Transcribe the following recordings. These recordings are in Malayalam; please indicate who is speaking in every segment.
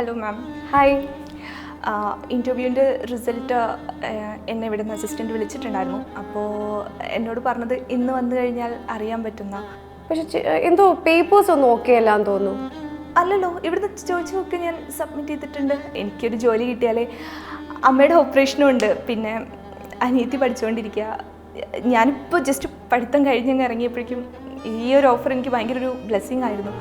Speaker 1: Hello ma'am.
Speaker 2: ഹായ്.
Speaker 1: ഇൻ്റർവ്യൂവിൻ്റെ റിസൾട്ട് എന്നെ ഇവിടുന്ന് അസിസ്റ്റൻറ്റ് വിളിച്ചിട്ടുണ്ടായിരുന്നു. അപ്പോൾ എന്നോട് പറഞ്ഞത് ഇന്ന് വന്നു കഴിഞ്ഞാൽ അറിയാൻ പറ്റുന്ന.
Speaker 2: പക്ഷെ എന്തോ പേപ്പേഴ്സ് ഒന്നും ഓക്കെ അല്ലാന്ന് തോന്നുന്നു.
Speaker 1: അല്ലല്ലോ, ഇവിടുന്ന് ചോദിച്ചു നോക്കി ഞാൻ സബ്മിറ്റ് ചെയ്തിട്ടുണ്ട്. എനിക്കൊരു ജോലി കിട്ടിയാലേ. അമ്മയുടെ ഓപ്പറേഷനും ഉണ്ട്, പിന്നെ അനിയത്തി പഠിച്ചുകൊണ്ടിരിക്കുക. ഞാനിപ്പോൾ ജസ്റ്റ് പഠിത്തം കഴിഞ്ഞങ്ങ് ഇറങ്ങിയപ്പോഴേക്കും ഈ ഒരു ഓഫർ എനിക്ക് ഭയങ്കര ഒരു ബ്ലെസ്സിങ് ആയിരുന്നു.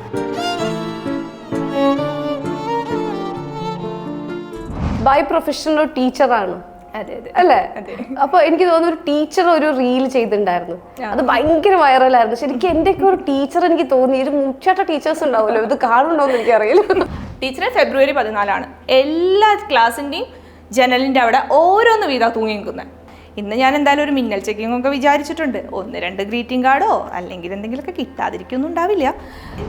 Speaker 2: ബൈ പ്രൊഫഷൻ ഒരു ടീച്ചറാണ്.
Speaker 1: അതെ അതെ
Speaker 2: അല്ലേ?
Speaker 1: അതെ.
Speaker 2: അപ്പൊ എനിക്ക് തോന്നുന്നു ഒരു ടീച്ചർ ഒരു റീൽ ചെയ്തിട്ടുണ്ടായിരുന്നു, അത് ഭയങ്കര വൈറലായിരുന്നു. ശരിക്കും എന്റെയൊക്കെ ഒരു ടീച്ചർ എനിക്ക് തോന്നി, ഒരു മുച്ചാട്ട ടീച്ചേഴ്സ് ഉണ്ടാവുമല്ലോ, ഇത് കാണുന്നുണ്ടോന്ന് എനിക്കറിയില്ല.
Speaker 1: ടീച്ചറെ ഫെബ്രുവരി 14 എല്ലാ ക്ലാസ്സിൻ്റെയും ജനലിൻ്റെ അവിടെ ഓരോന്ന് വീതാ തൂങ്ങി നിൽക്കുന്നത്. ഇന്ന് ഞാൻ എന്തായാലും ഒരു മിന്നൽ ചെക്കിംഗ് ഒക്കെ വിചാരിച്ചിട്ടുണ്ട്. 1-2 ഗ്രീറ്റിംഗ് കാർഡോ അല്ലെങ്കിൽ എന്തെങ്കിലുമൊക്കെ കിട്ടാതിരിക്കൊന്നും ഉണ്ടാവില്ല.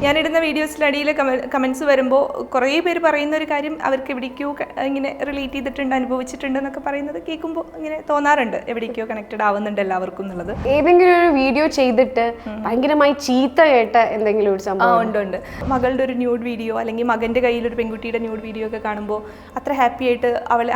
Speaker 1: ഞാനിടുന്ന വീഡിയോസിലടിയിൽ കമൻസ് വരുമ്പോൾ കുറേ പേര് പറയുന്ന ഒരു കാര്യം, അവർക്ക് എവിടേക്കോ ഇങ്ങനെ റിലേറ്റ് ചെയ്തിട്ടുണ്ട്, അനുഭവിച്ചിട്ടുണ്ട് എന്നൊക്കെ പറയുന്നത് കേൾക്കുമ്പോൾ ഇങ്ങനെ തോന്നാറുണ്ട്, എവിടേക്കോ കണക്റ്റഡ് ആവുന്നുണ്ട് എല്ലാവർക്കും എന്നുള്ളത്.
Speaker 2: ഏതെങ്കിലും ഒരു വീഡിയോ ചെയ്തിട്ട് ഭയങ്കരമായി ചീത്ത കേട്ട എന്തെങ്കിലും ഒരു സംഭവം?
Speaker 1: ഉണ്ട്. മകളുടെ ഒരു ന്യൂഡ് വീഡിയോ അല്ലെങ്കിൽ മകൻ്റെ കയ്യിലൊരു പെൺകുട്ടിയുടെ ന്യൂഡ് വീഡിയോ ഒക്കെ കാണുമ്പോൾ അത്ര ഹാപ്പി ആയിട്ട്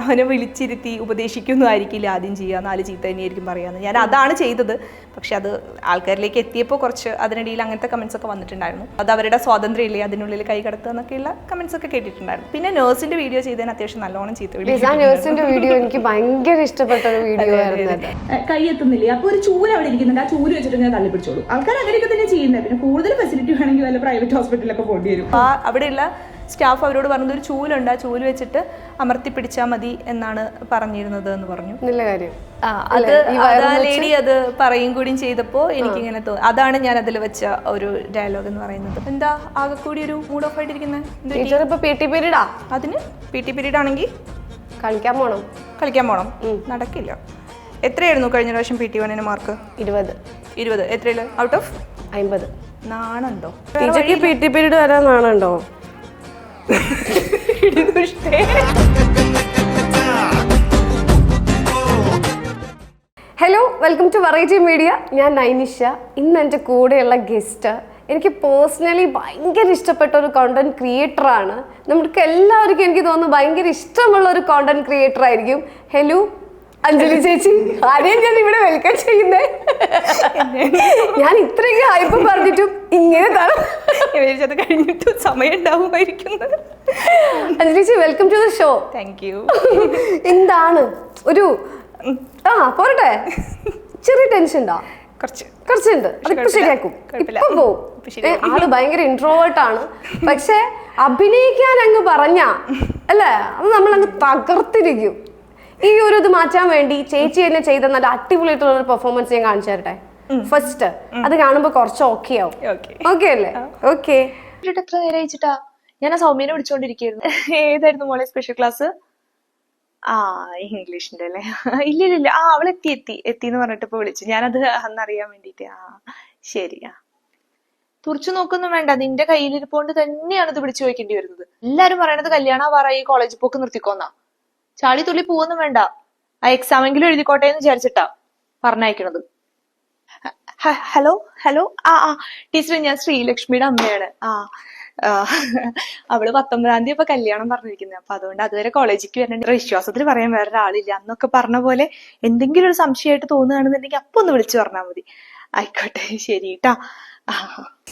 Speaker 1: അവനെ വിളിച്ചിരുത്തി ഉപദേശിക്കൊന്നും ആയിരിക്കില്ല ആദ്യം ചെയ്യുക, ചീത്ത തന്നെയായിരിക്കും പറയാമെന്ന്. ഞാൻ അതാണ് ചെയ്തത്. പക്ഷെ അത് ആൾക്കാരിലേക്ക് എത്തിയപ്പോൾ കുറച്ച് അതിനിടയിൽ അങ്ങനത്തെ കമൻസ് ഒക്കെ വന്നിട്ടുണ്ടായിരുന്നു. അത് അവരുടെ സ്വാതന്ത്ര്യം ഇല്ലേ അതിനുള്ളിൽ കൈ കടത്തുക എന്നൊക്കെയുള്ള കമൻസ് ഒക്കെ കേട്ടിട്ടുണ്ടായിരുന്നു. പിന്നെ നേഴ്സിന്റെ വീഡിയോ ചെയ്തതിന് അത്യാവശ്യം നല്ലോണം ചീത്ത
Speaker 2: നേഴ്സിന്റെ വീഡിയോ എനിക്ക് ഭയങ്കര ഇഷ്ടപ്പെട്ട ഒരു വീഡിയോ ആയിരുന്നു.
Speaker 3: കൈ എത്തുന്നില്ലേ, അപ്പൊ ഒരു ചൂല് അവിടെ ഇരിക്കുന്നുണ്ട്, ആ ചൂല് വെച്ചിട്ട് ഞാൻ തള്ളി പിടിച്ചോളൂ. ആൾക്കാർ അങ്ങനെയൊക്കെ തന്നെ ചെയ്യുന്നത്. പിന്നെ കൂടുതൽ ഫെസിലിറ്റി വേണമെങ്കിൽ വല്ല പ്രൈവറ്റ് ഹോസ്പിറ്റലിലൊക്കെ പോകേണ്ടി വരും.
Speaker 1: അവിടെയുള്ള സ്റ്റാഫ് അവരോട് പറഞ്ഞത് ഒരു ചൂലുണ്ട്, ആ ചൂല് വെച്ചിട്ട് അമർത്തി പിടിച്ചാൽ മതി എന്നാണ് പറഞ്ഞിരുന്നത് എന്ന് പറഞ്ഞു.
Speaker 2: നല്ല കാര്യം.
Speaker 1: ലേഡി അത് പറയും കൂടിയും ചെയ്തപ്പോൾ എനിക്കിങ്ങനെ തോന്നി. അതാണ് ഞാൻ അതിൽ വെച്ച ഒരു ഡയലോഗ് എന്ന് പറയുന്നത്. എന്താ ആകെ കൂടി ഒരു മൂഡ് ഓഫ് ആയിട്ടിരിക്കുന്നത്? അതിന് PT പീരീഡ് ആണെങ്കിൽ
Speaker 2: കളിക്കാൻ പോണം.
Speaker 1: നടക്കില്ല. എത്രയായിരുന്നു കഴിഞ്ഞ പ്രാവശ്യം PT1 മാർക്ക്? 20. എത്രയില് ഔട്ട് ഓഫ്
Speaker 2: 50?
Speaker 1: നാണുണ്ടോ?
Speaker 2: PT പീരീഡ് വരാൻ നാണുണ്ടോ? Hello, welcome to variety media. ഞാൻ നൈനിഷ. ഇന്ന് എൻ്റെ കൂടെയുള്ള ഗസ്റ്റ് എനിക്ക് പേഴ്സണലി ഭയങ്കര ഇഷ്ടപ്പെട്ട ഒരു കോണ്ടന്റ് ക്രിയേറ്ററാണ്. നമുക്ക് എല്ലാവർക്കും എനിക്ക് തോന്നുന്നു ഭയങ്കര ഇഷ്ടമുള്ള ഒരു കോണ്ടന്റ് ക്രിയേറ്റർ ആയിരിക്കും. ഹലോ അഞ്ജലി ചേച്ചി, ആരെയും ഞാൻ ഇവിടെ വെൽക്കം ചെയ്യുന്നേ. ഞാൻ ഇത്രയൊക്കെ ഹൈപ്പ് പറഞ്ഞിട്ടും ഇങ്ങനെ
Speaker 1: കഴിഞ്ഞിട്ട് സമയം ഉണ്ടാവുമായിരിക്കുന്നത്.
Speaker 2: അഞ്ജലി ചേച്ചി, welcome to the show.
Speaker 1: Thank you.
Speaker 2: എന്താണ് ഒരു പോരട്ടെ, ചെറിയ ടെൻഷൻ ഉണ്ടോ? കുറച്ചുണ്ട്. അതിപ്പോ ശരിയാക്കും, ഇപ്പൊ പോവും. ആള് ഭയങ്കര ഇൻട്രോവേർട്ട് ആണ്, പക്ഷെ അഭിനയിക്കാൻ അങ്ങ് പറഞ്ഞ അല്ലേ, അത് നമ്മളങ്ങ് തകർത്തിരിക്കും. ഈ ഒരു ഇത് മാറ്റാൻ വേണ്ടി ചേച്ചി തന്നെ ചെയ്ത നല്ല അടിപൊളിയായിട്ടുള്ള ഒരു പെർഫോമൻസ് ഞാൻ കാണിച്ചു തരട്ടെ. ഫസ്റ്റ് അത് കാണുമ്പോ കുറച്ച് ഓക്കെ ആവും. ഓക്കെ അല്ലേ? ഓക്കെ.
Speaker 1: എത്ര നേരം അയച്ചിട്ടാ ഞാൻ ആ സൗമ്യനെ വിളിച്ചോണ്ടിരിക്കുന്നു. ഏതായിരുന്നു മോളെ സ്പെഷ്യൽ ക്ലാസ്? ഇംഗ്ലീഷിന്റെ അല്ലേ? ഇല്ല. അവൾ എത്തി എന്ന് പറഞ്ഞിട്ട് ഇപ്പൊ വിളിച്ചു. ഞാനത് അന്നറിയാൻ വേണ്ടിട്ട്. ശരി. തുറച്ചു നോക്കൊന്നും വേണ്ട, നിന്റെ കയ്യിലിരിപ്പോണ്ട് തന്നെയാണ് ഇത് വിളിച്ചു ചോദിക്കേണ്ടി വരുന്നത്. എല്ലാരും പറയണത് കല്യാണം പറയും, കോളേജിൽ പോക്ക് നിർത്തിക്കോന്നാ. ചാടി തുള്ളി പോവൊന്നും വേണ്ട, ആ എക്സാമെങ്കിലും എഴുതിക്കോട്ടെ എന്ന് വിചാരിച്ചിട്ടാ പറഞ്ഞയക്കണത്. ഹലോ. ടീച്ചർ, ഞാൻ ശ്രീലക്ഷ്മിയുടെ അമ്മയാണ്. അവള് 19-ാം തീയതി ഇപ്പൊ കല്യാണം പറഞ്ഞിരിക്കുന്നത്. അപ്പൊ അതുകൊണ്ട് അതുവരെ കോളേജിലേക്ക് വരേണ്ട വിശ്വാസത്തിൽ പറയാൻ വേറൊരാളില്ല. അന്നൊക്കെ പറഞ്ഞ പോലെ എന്തെങ്കിലും ഒരു സംശയമായിട്ട് തോന്നുകയാണെന്നുണ്ടെങ്കിൽ അപ്പൊ ഒന്ന് വിളിച്ചു പറഞ്ഞാൽ മതി. ആയിക്കോട്ടെ, ശരിട്ടാ.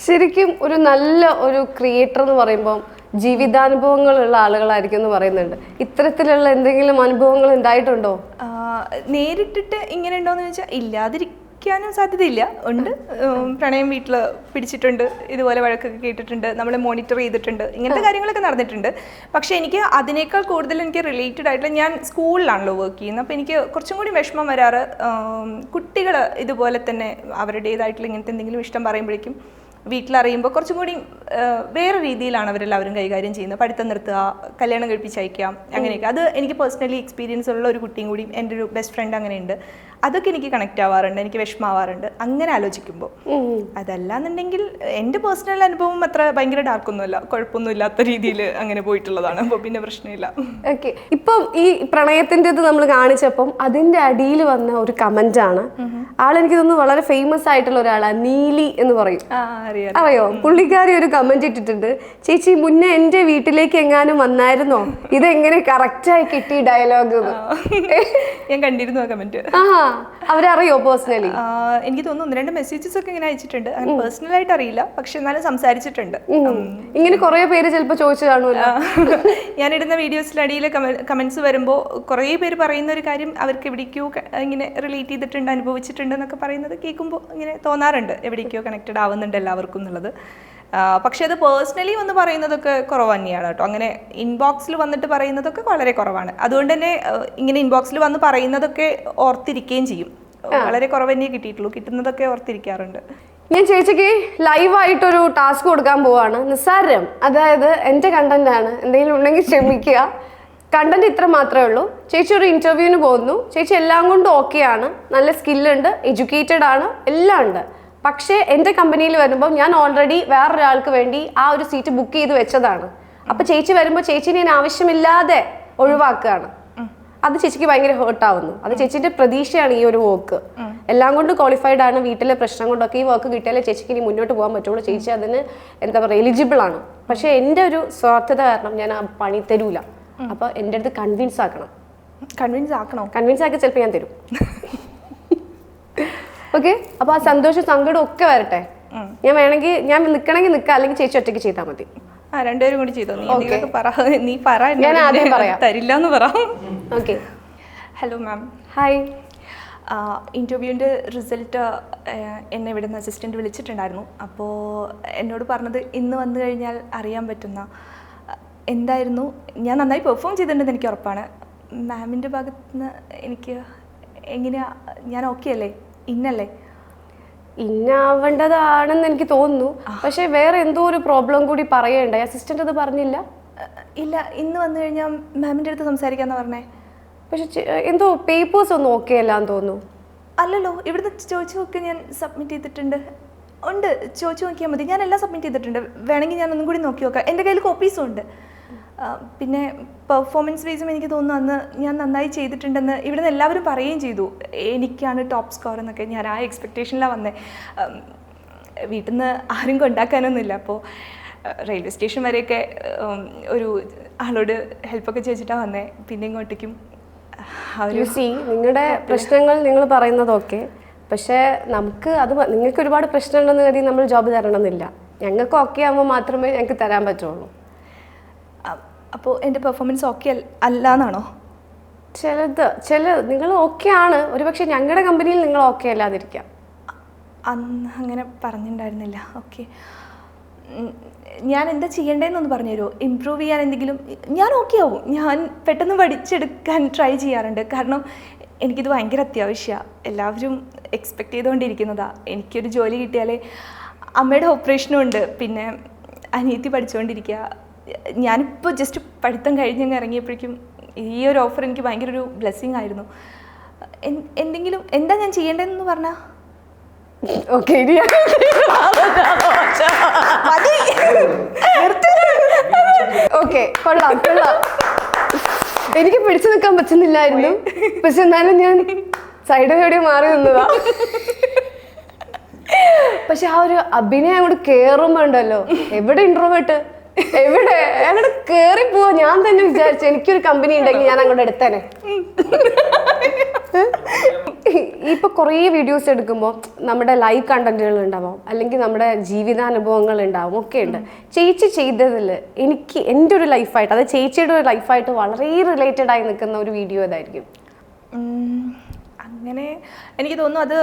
Speaker 2: ശരിക്കും ഒരു നല്ല ഒരു ക്രിയേറ്റർ എന്ന് പറയുമ്പോൾ ജീവിതാനുഭവങ്ങളുള്ള ആളുകളായിരിക്കും എന്ന് പറയുന്നുണ്ട്. ഇത്തരത്തിലുള്ള എന്തെങ്കിലും അനുഭവങ്ങൾ ഉണ്ടായിട്ടുണ്ടോ?
Speaker 1: നേരിട്ടിട്ട് ഇങ്ങനെ ഉണ്ടോയെന്ന് ചോദിച്ചാൽ ഇല്ലാതിരിക്കാനും സാധ്യതയില്ല. ഉണ്ട്. പ്രണയം വീട്ടിൽ പിടിച്ചിട്ടുണ്ട്, ഇതുപോലെ വഴക്കൊക്കെ കേട്ടിട്ടുണ്ട്, നമ്മളെ മോണിറ്റർ ചെയ്തിട്ടുണ്ട്, ഇങ്ങനത്തെ കാര്യങ്ങളൊക്കെ നടന്നിട്ടുണ്ട്. പക്ഷേ എനിക്ക് അതിനേക്കാൾ കൂടുതൽ എനിക്ക് റിലേറ്റഡ് ആയിട്ടുള്ള, ഞാൻ സ്കൂളിലാണല്ലോ വർക്ക് ചെയ്യുന്നത്, അപ്പോൾ എനിക്ക് കുറച്ചും കൂടി വിഷമം വരാറ് കുട്ടികൾ ഇതുപോലെ തന്നെ അവരുടേതായിട്ടുള്ള ഇങ്ങനത്തെ എന്തെങ്കിലും ഇഷ്ടം പറയുമ്പോഴേക്കും വീട്ടിലറിയുമ്പോൾ കുറച്ചും കൂടി വേറെ രീതിയിലാണ് അവരെല്ലാവരും കൈകാര്യം ചെയ്യുന്നത്. പഠിത്തം നിർത്തുക, കല്യാണം കഴിപ്പിച്ചയക്കാം, അങ്ങനെയൊക്കെ. അത് എനിക്ക് പേഴ്സണലി എക്സ്പീരിയൻസ് ഉള്ള ഒരു കുട്ടിയും കൂടി, എൻ്റെ ഒരു ബെസ്റ്റ് ഫ്രണ്ട് അങ്ങനെയുണ്ട്. അതൊക്കെ എനിക്ക് കണക്റ്റ് ആവാറുണ്ട്, എനിക്ക് വിഷമാവാറുണ്ട് അങ്ങനെ ആലോചിക്കുമ്പോൾ. അതല്ലാന്നുണ്ടെങ്കിൽ എൻ്റെ പേഴ്സണൽ അനുഭവം അത്ര ഭയങ്കര ഡാർക്കൊന്നുമല്ല, കുഴപ്പമൊന്നും ഇല്ലാത്ത രീതിയിൽ അങ്ങനെ പോയിട്ടുള്ളതാണ്. അപ്പോൾ പിന്നെ പ്രശ്നമില്ല.
Speaker 2: ഓക്കെ, ഇപ്പം ഈ പ്രണയത്തിൻ്റെ ഇത് നമ്മൾ കാണിച്ചപ്പം അതിൻ്റെ അടിയിൽ വന്ന ഒരു കമന്റ് ആണ്. ആളെനിക്ക് തോന്നുന്നു വളരെ ഫേമസ് ആയിട്ടുള്ള ഒരാളാണ്, നീലി എന്ന് പറയും. അറിയോ? പുള്ളിക്കാരി ഒരു കമന്റ് ഇട്ടിട്ടുണ്ട്, ചേച്ചി മുന്നേ എൻ്റെ വീട്ടിലേക്ക് എങ്ങാനും വന്നായിരുന്നോ, ഇതെങ്ങനെ കറക്റ്റായി കിട്ടി ഡയലോഗ്?
Speaker 1: ഞാൻ കണ്ടിരുന്നു ആ കമന്റ്.
Speaker 2: അവരറിയോ പേഴ്സണലി?
Speaker 1: എനിക്ക് തോന്നുന്നു 1-2 മെസ്സേജസ് ഒക്കെ ഇങ്ങനെ അയച്ചിട്ടുണ്ട്. അങ്ങനെ പേഴ്സണലായിട്ട് അറിയില്ല, പക്ഷെ എന്നാലും സംസാരിച്ചിട്ടുണ്ട്.
Speaker 2: ഇങ്ങനെ കുറെ പേര് ചിലപ്പോൾ ചോദിച്ചു കാണുമല്ലോ.
Speaker 1: ഞാനിടുന്ന വീഡിയോസിലടിയിൽ കമന്റ്സ് വരുമ്പോൾ കുറേ പേര് പറയുന്ന ഒരു കാര്യം അവർക്ക് എവിടേക്കോ ഇങ്ങനെ റിലേറ്റ് ചെയ്തിട്ടുണ്ട്, അനുഭവിച്ചിട്ടുണ്ട് എന്നൊക്കെ പറയുന്നത് കേൾക്കുമ്പോൾ ഇങ്ങനെ തോന്നാറുണ്ട്, എവിടേക്കോ കണക്റ്റഡ് ആവുന്നുണ്ട് എല്ലാവർക്കും എന്നുള്ളത്. പക്ഷെ അത് പേഴ്സണലി വന്ന് പറയുന്നതൊക്കെ കുറവ് തന്നെയാണ് കേട്ടോ. അങ്ങനെ ഇൻബോക്സിൽ വന്നിട്ട് പറയുന്നതൊക്കെ വളരെ കുറവാണ്. അതുകൊണ്ട് തന്നെ ഇങ്ങനെ ഇൻബോക്സിൽ വന്ന് പറയുന്നതൊക്കെ ഓർത്തിരിക്കുകയും ചെയ്യും. വളരെ കുറവ് തന്നെ കിട്ടിയിട്ടുള്ളൂ, കിട്ടുന്നതൊക്കെ ഓർത്തിരിക്കാറുണ്ട്.
Speaker 2: ഞാൻ ചേച്ചിക്ക് ലൈവായിട്ടൊരു ടാസ്ക് കൊടുക്കാൻ പോവാണ്, നിസ്സാരം. അതായത് എൻ്റെ കണ്ടന്റ് ആണ്, എന്തെങ്കിലും ഉണ്ടെങ്കിൽ ക്ഷമിക്കുക. കണ്ടന്റ് ഇത്ര മാത്രമേ ഉള്ളൂ. ചേച്ചി ഒരു ഇന്റർവ്യൂവിന് പോകുന്നു, ചേച്ചി എല്ലാം കൊണ്ടും ഓക്കെയാണ്, നല്ല സ്കില്ലുണ്ട്, എഡ്യൂക്കേറ്റഡ് ആണ്, എല്ലാം ഉണ്ട്. പക്ഷേ എൻ്റെ കമ്പനിയിൽ വരുമ്പോൾ ഞാൻ ഓൾറെഡി വേറൊരാൾക്ക് വേണ്ടി ആ ഒരു സീറ്റ് ബുക്ക് ചെയ്ത് വെച്ചതാണ്. അപ്പോൾ ചേച്ചി വരുമ്പോൾ ചേച്ചിനെ ഞാൻ ആവശ്യമില്ലാതെ ഒഴിവാക്കുകയാണ്. അത് ചേച്ചിക്ക് ഭയങ്കര ഹേർട്ടാവുന്നു. അത് ചേച്ചിന്റെ പ്രതീക്ഷയാണ് ഈ ഒരു വർക്ക്. എല്ലാം കൊണ്ട് ക്വാളിഫൈഡ് ആണ്, വീട്ടിലെ പ്രശ്നം കൊണ്ടൊക്കെ ഈ വർക്ക് കിട്ടിയാലേ ചേച്ചിക്ക് ഇനി മുന്നോട്ട് പോകാൻ പറ്റുള്ളൂ. ചേച്ചി അതിന് എന്താ പറയുക എലിജിബിൾ ആണ്. പക്ഷെ എൻ്റെ ഒരു സ്വാർത്ഥത കാരണം ഞാൻ ആ പണി തരൂല. അപ്പൊ എൻ്റെ അടുത്ത് കൺവിൻസ് ആക്കണം.
Speaker 1: കൺവിൻസ്
Speaker 2: ആക്കി ചിലപ്പോൾ ഞാൻ തരും. ഓക്കെ, അപ്പൊ ആ സന്തോഷം സങ്കടം ഒക്കെ വരട്ടെ. ഞാൻ വേണമെങ്കിൽ ഞാൻ നിൽക്കണമെങ്കിൽ നിൽക്കാം, അല്ലെങ്കിൽ ചേച്ചി ഒറ്റയ്ക്ക് ചെയ്താൽ മതി.
Speaker 1: രണ്ടുപേരും കൂടി ചെയ്തോ. നീ പറ,
Speaker 2: ഞാൻ ആദ്യം പറയാം.
Speaker 1: തരില്ല എന്ന് പറ.
Speaker 2: ഓക്കെ.
Speaker 1: Hello ma'am.
Speaker 2: ഹായ്.
Speaker 1: ഇൻ്റർവ്യൂവിൻ്റെ റിസൾട്ട് എന്നെ ഇവിടെ നിന്ന് അസിസ്റ്റൻറ്റ് വിളിച്ചിട്ടുണ്ടായിരുന്നു. അപ്പോൾ എന്നോട് പറഞ്ഞത് ഇന്ന് വന്നു കഴിഞ്ഞാൽ അറിയാൻ പറ്റുന്ന എന്തായിരുന്നു. ഞാൻ നന്നായി പെർഫോം ചെയ്തിട്ടുണ്ടെന്ന് എനിക്ക് ഉറപ്പാണ്. മാമിൻ്റെ ഭാഗത്ത് നിന്ന് എനിക്ക് എങ്ങനെയാ, ഞാൻ ഓക്കെ അല്ലേ, ഇന്നല്ലേ?
Speaker 2: ഇന്നാവേണ്ടതാണെന്ന് എനിക്ക് തോന്നുന്നു. പക്ഷെ വേറെ എന്തോ ഒരു പ്രോബ്ലം കൂടി പറയണ്ടേ, അസിസ്റ്റന്റ് അത് പറഞ്ഞില്ല?
Speaker 1: ഇല്ല, ഇന്ന് വന്നു കഴിഞ്ഞാൽ മാമിൻ്റെ അടുത്ത് സംസാരിക്കാമെന്ന് പറഞ്ഞേ.
Speaker 2: പക്ഷെ എന്തോ പേപ്പേഴ്സ് ഒന്നും ഓക്കെ അല്ലാന്ന് തോന്നുന്നു.
Speaker 1: അല്ലല്ലോ, ഇവിടുന്ന് ചോദിച്ചു നോക്കി, ഞാൻ സബ്മിറ്റ് ചെയ്തിട്ടുണ്ട്. ഉണ്ട്, ചോദിച്ചു നോക്കിയാൽ മതി. ഞാൻ എല്ലാം സബ്മിറ്റ് ചെയ്തിട്ടുണ്ട്. വേണമെങ്കിൽ ഞാൻ ഒന്നും കൂടി നോക്കി നോക്കാം. എൻ്റെ കയ്യിൽ കോപ്പീസും ഉണ്ട്. പിന്നെ പെർഫോമൻസ് വൈസും എനിക്ക് തോന്നുന്നു അന്ന് ഞാൻ നന്നായി ചെയ്തിട്ടുണ്ടെന്ന് ഇവിടുന്ന് എല്ലാവരും പറയുകയും ചെയ്തു. എനിക്കാണ് ടോപ്പ് സ്കോർ എന്നൊക്കെ. ഞാൻ ആ എക്സ്പെക്റ്റേഷനിലാണ് വന്നത്. വീട്ടിൽ നിന്ന് ആരും കൊണ്ടാക്കാനൊന്നുമില്ല. അപ്പോൾ റെയിൽവേ സ്റ്റേഷൻ വരെയൊക്കെ ഒരു ആളോട് ഹെൽപ്പൊക്കെ ചോദിച്ചിട്ടാണ് വന്നത്. പിന്നെ ഇങ്ങോട്ടേക്കും
Speaker 2: നിങ്ങളുടെ പ്രശ്നങ്ങൾ നിങ്ങൾ പറയുന്നതൊക്കെ, പക്ഷേ നമുക്ക് അത് നിങ്ങൾക്ക് ഒരുപാട് പ്രശ്നമുണ്ടെന്ന് കരുതി നമ്മൾ ജോബ് തരണമെന്നില്ല. ഞങ്ങൾക്ക് ഓക്കെ ആകുമ്പോൾ മാത്രമേ ഞങ്ങൾക്ക് തരാൻ പറ്റുള്ളൂ.
Speaker 1: അപ്പോൾ എൻ്റെ പെർഫോമൻസ് ഓക്കെ അല്ല എന്നാണോ?
Speaker 2: നിങ്ങൾ ഓക്കെ ആണ്, ഒരുപക്ഷെ ഞങ്ങളുടെ കമ്പനിയിൽ നിങ്ങൾ ഓക്കെ അല്ലാതിരിക്കാം.
Speaker 1: അന്ന് അങ്ങനെ പറഞ്ഞിട്ടുണ്ടായിരുന്നില്ല. ഓക്കെ, ഞാൻ എന്താ ചെയ്യേണ്ടതെന്നൊന്ന് പറഞ്ഞുതരുമോ? ഇമ്പ്രൂവ് ചെയ്യാൻ എന്തെങ്കിലും? ഞാൻ ഓക്കെ ആവും. ഞാൻ പെട്ടെന്ന് പഠിച്ചെടുക്കാൻ ട്രൈ ചെയ്യാറുണ്ട്. കാരണം എനിക്കിത് ഭയങ്കര അത്യാവശ്യമാണ്. എല്ലാവരും എക്സ്പെക്റ്റ് ചെയ്തുകൊണ്ടിരിക്കുന്നതാണ്. എനിക്കൊരു ജോലി കിട്ടിയാലേ. അമ്മയുടെ ഓപ്പറേഷനും ഉണ്ട്, പിന്നെ അനിയത്തി പഠിച്ചുകൊണ്ടിരിക്കുക. ഞാനിപ്പോൾ ജസ്റ്റ് പഠിത്തം കഴിഞ്ഞങ്ങ് ഇറങ്ങിയപ്പോഴേക്കും ഈ ഒരു ഓഫർ എനിക്ക് ഭയങ്കര ഒരു ബ്ലെസ്സിങ് ആയിരുന്നു. എന്തെങ്കിലും എന്താ ഞാൻ ചെയ്യേണ്ടതെന്ന് പറഞ്ഞാൽ?
Speaker 2: ഓക്കെ, കൊള്ളാം. എനിക്ക് പിടിച്ചു നിൽക്കാൻ പറ്റുന്നില്ലായിരുന്നു, പക്ഷെ എന്നാലും ഞാൻ സൈഡ് എവിടെ മാറി നിന്നതാ. പക്ഷെ ആ ഒരു അഭിനയം അങ്ങോട്ട് കേറുമ്പോ ഉണ്ടല്ലോ, എവിടെ ഇൻട്രോവേർട്ട്, എവിടെ അങ്ങോട്ട് കേറി പോവാ. ഞാൻ തന്നെ വിചാരിച്ചു എനിക്കൊരു കമ്പനി ഉണ്ടെങ്കിൽ ഞാൻ അങ്ങോട്ട് എടുത്തേനെ. ഇപ്പൊ കുറേ വീഡിയോസ് എടുക്കുമ്പോൾ നമ്മുടെ ലൈവ് കണ്ടന്റുകൾ ഉണ്ടാവും, അല്ലെങ്കിൽ നമ്മുടെ ജീവിതാനുഭവങ്ങൾ ഉണ്ടാവും, ഒക്കെ ഉണ്ട്. ചേച്ചി ചെയ്തതിൽ എനിക്ക് എൻ്റെ ഒരു ലൈഫായിട്ട്, അത് ചേച്ചിയുടെ ഒരു ലൈഫായിട്ട് വളരെ റിലേറ്റഡ് ആയി നിൽക്കുന്ന ഒരു വീഡിയോ ഏതായിരിക്കും?
Speaker 1: അങ്ങനെ എനിക്ക് തോന്നുന്നു അത്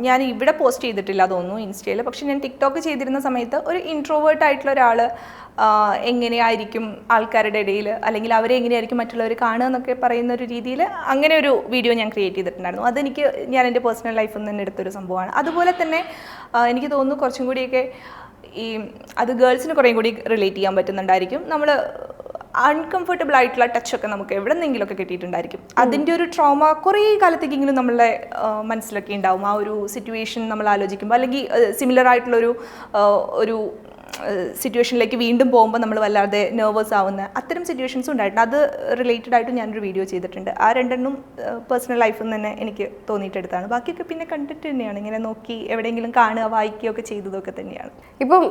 Speaker 1: ഞാൻ ഇവിടെ പോസ്റ്റ് ചെയ്തിട്ടില്ല തോന്നുന്നു ഇൻസ്റ്റയിൽ. പക്ഷെ ഞാൻ ടിക്ടോക്ക് ചെയ്തിരുന്ന സമയത്ത് ഒരു ഇൻട്രോവേർട്ട് ആയിട്ടുള്ള ഒരാൾ എങ്ങനെയായിരിക്കും ആൾക്കാരുടെ ഇടയിൽ, അല്ലെങ്കിൽ അവരെ എങ്ങനെയായിരിക്കും മറ്റുള്ളവർ കാണുക എന്നൊക്കെ പറയുന്ന ഒരു രീതിയിൽ അങ്ങനെ ഒരു വീഡിയോ ഞാൻ ക്രിയേറ്റ് ചെയ്തിട്ടുണ്ടായിരുന്നു. അതെനിക്ക് ഞാൻ എൻ്റെ പേഴ്സണൽ ലൈഫിൽ നിന്ന് തന്നെ എടുത്തൊരു സംഭവമാണ്. അതുപോലെ തന്നെ എനിക്ക് തോന്നുന്നു കുറച്ചും കൂടിയൊക്കെ അത് ഗേൾസിന് കുറേ കൂടി റിലേറ്റ് ചെയ്യാൻ പറ്റുന്നുണ്ടായിരിക്കും. നമ്മൾ അൺകംഫർട്ടബിൾ ആയിട്ടുള്ള ടച്ചൊക്കെ നമുക്ക് എവിടെ നിന്നെങ്കിലുമൊക്കെ കിട്ടിയിട്ടുണ്ടായിരിക്കും. അതിൻ്റെ ഒരു ട്രോമ കുറേ കാലത്തേക്കെങ്കിലും നമ്മളുടെ മനസ്സിലൊക്കെ ഉണ്ടാവും. ആ ഒരു സിറ്റുവേഷൻ നമ്മൾ ആലോചിക്കുമ്പോൾ, അല്ലെങ്കിൽ സിമിലർ ആയിട്ടുള്ളൊരു സിറ്റുവേഷനിലേക്ക് വീണ്ടും പോകുമ്പോൾ നമ്മൾ വല്ലാതെ നെർവസ് ആവുന്ന അത്തരം സിറ്റുവേഷൻസും ഉണ്ടായിട്ടുണ്ട്. അത് റിലേറ്റഡ് ആയിട്ട് ഞാനൊരു വീഡിയോ ചെയ്തിട്ടുണ്ട്. ആ രണ്ടെണ്ണം പേഴ്സണൽ ലൈഫിൽ നിന്ന് തന്നെ എനിക്ക് തോന്നിയിട്ടെടുത്താണ്. ബാക്കിയൊക്കെ പിന്നെ കണ്ടിട്ട് തന്നെയാണ്, ഇങ്ങനെ നോക്കി എവിടെയെങ്കിലും കാണുക വായിക്കുകയൊക്കെ ചെയ്തതൊക്കെ തന്നെയാണ്.
Speaker 2: ഇപ്പം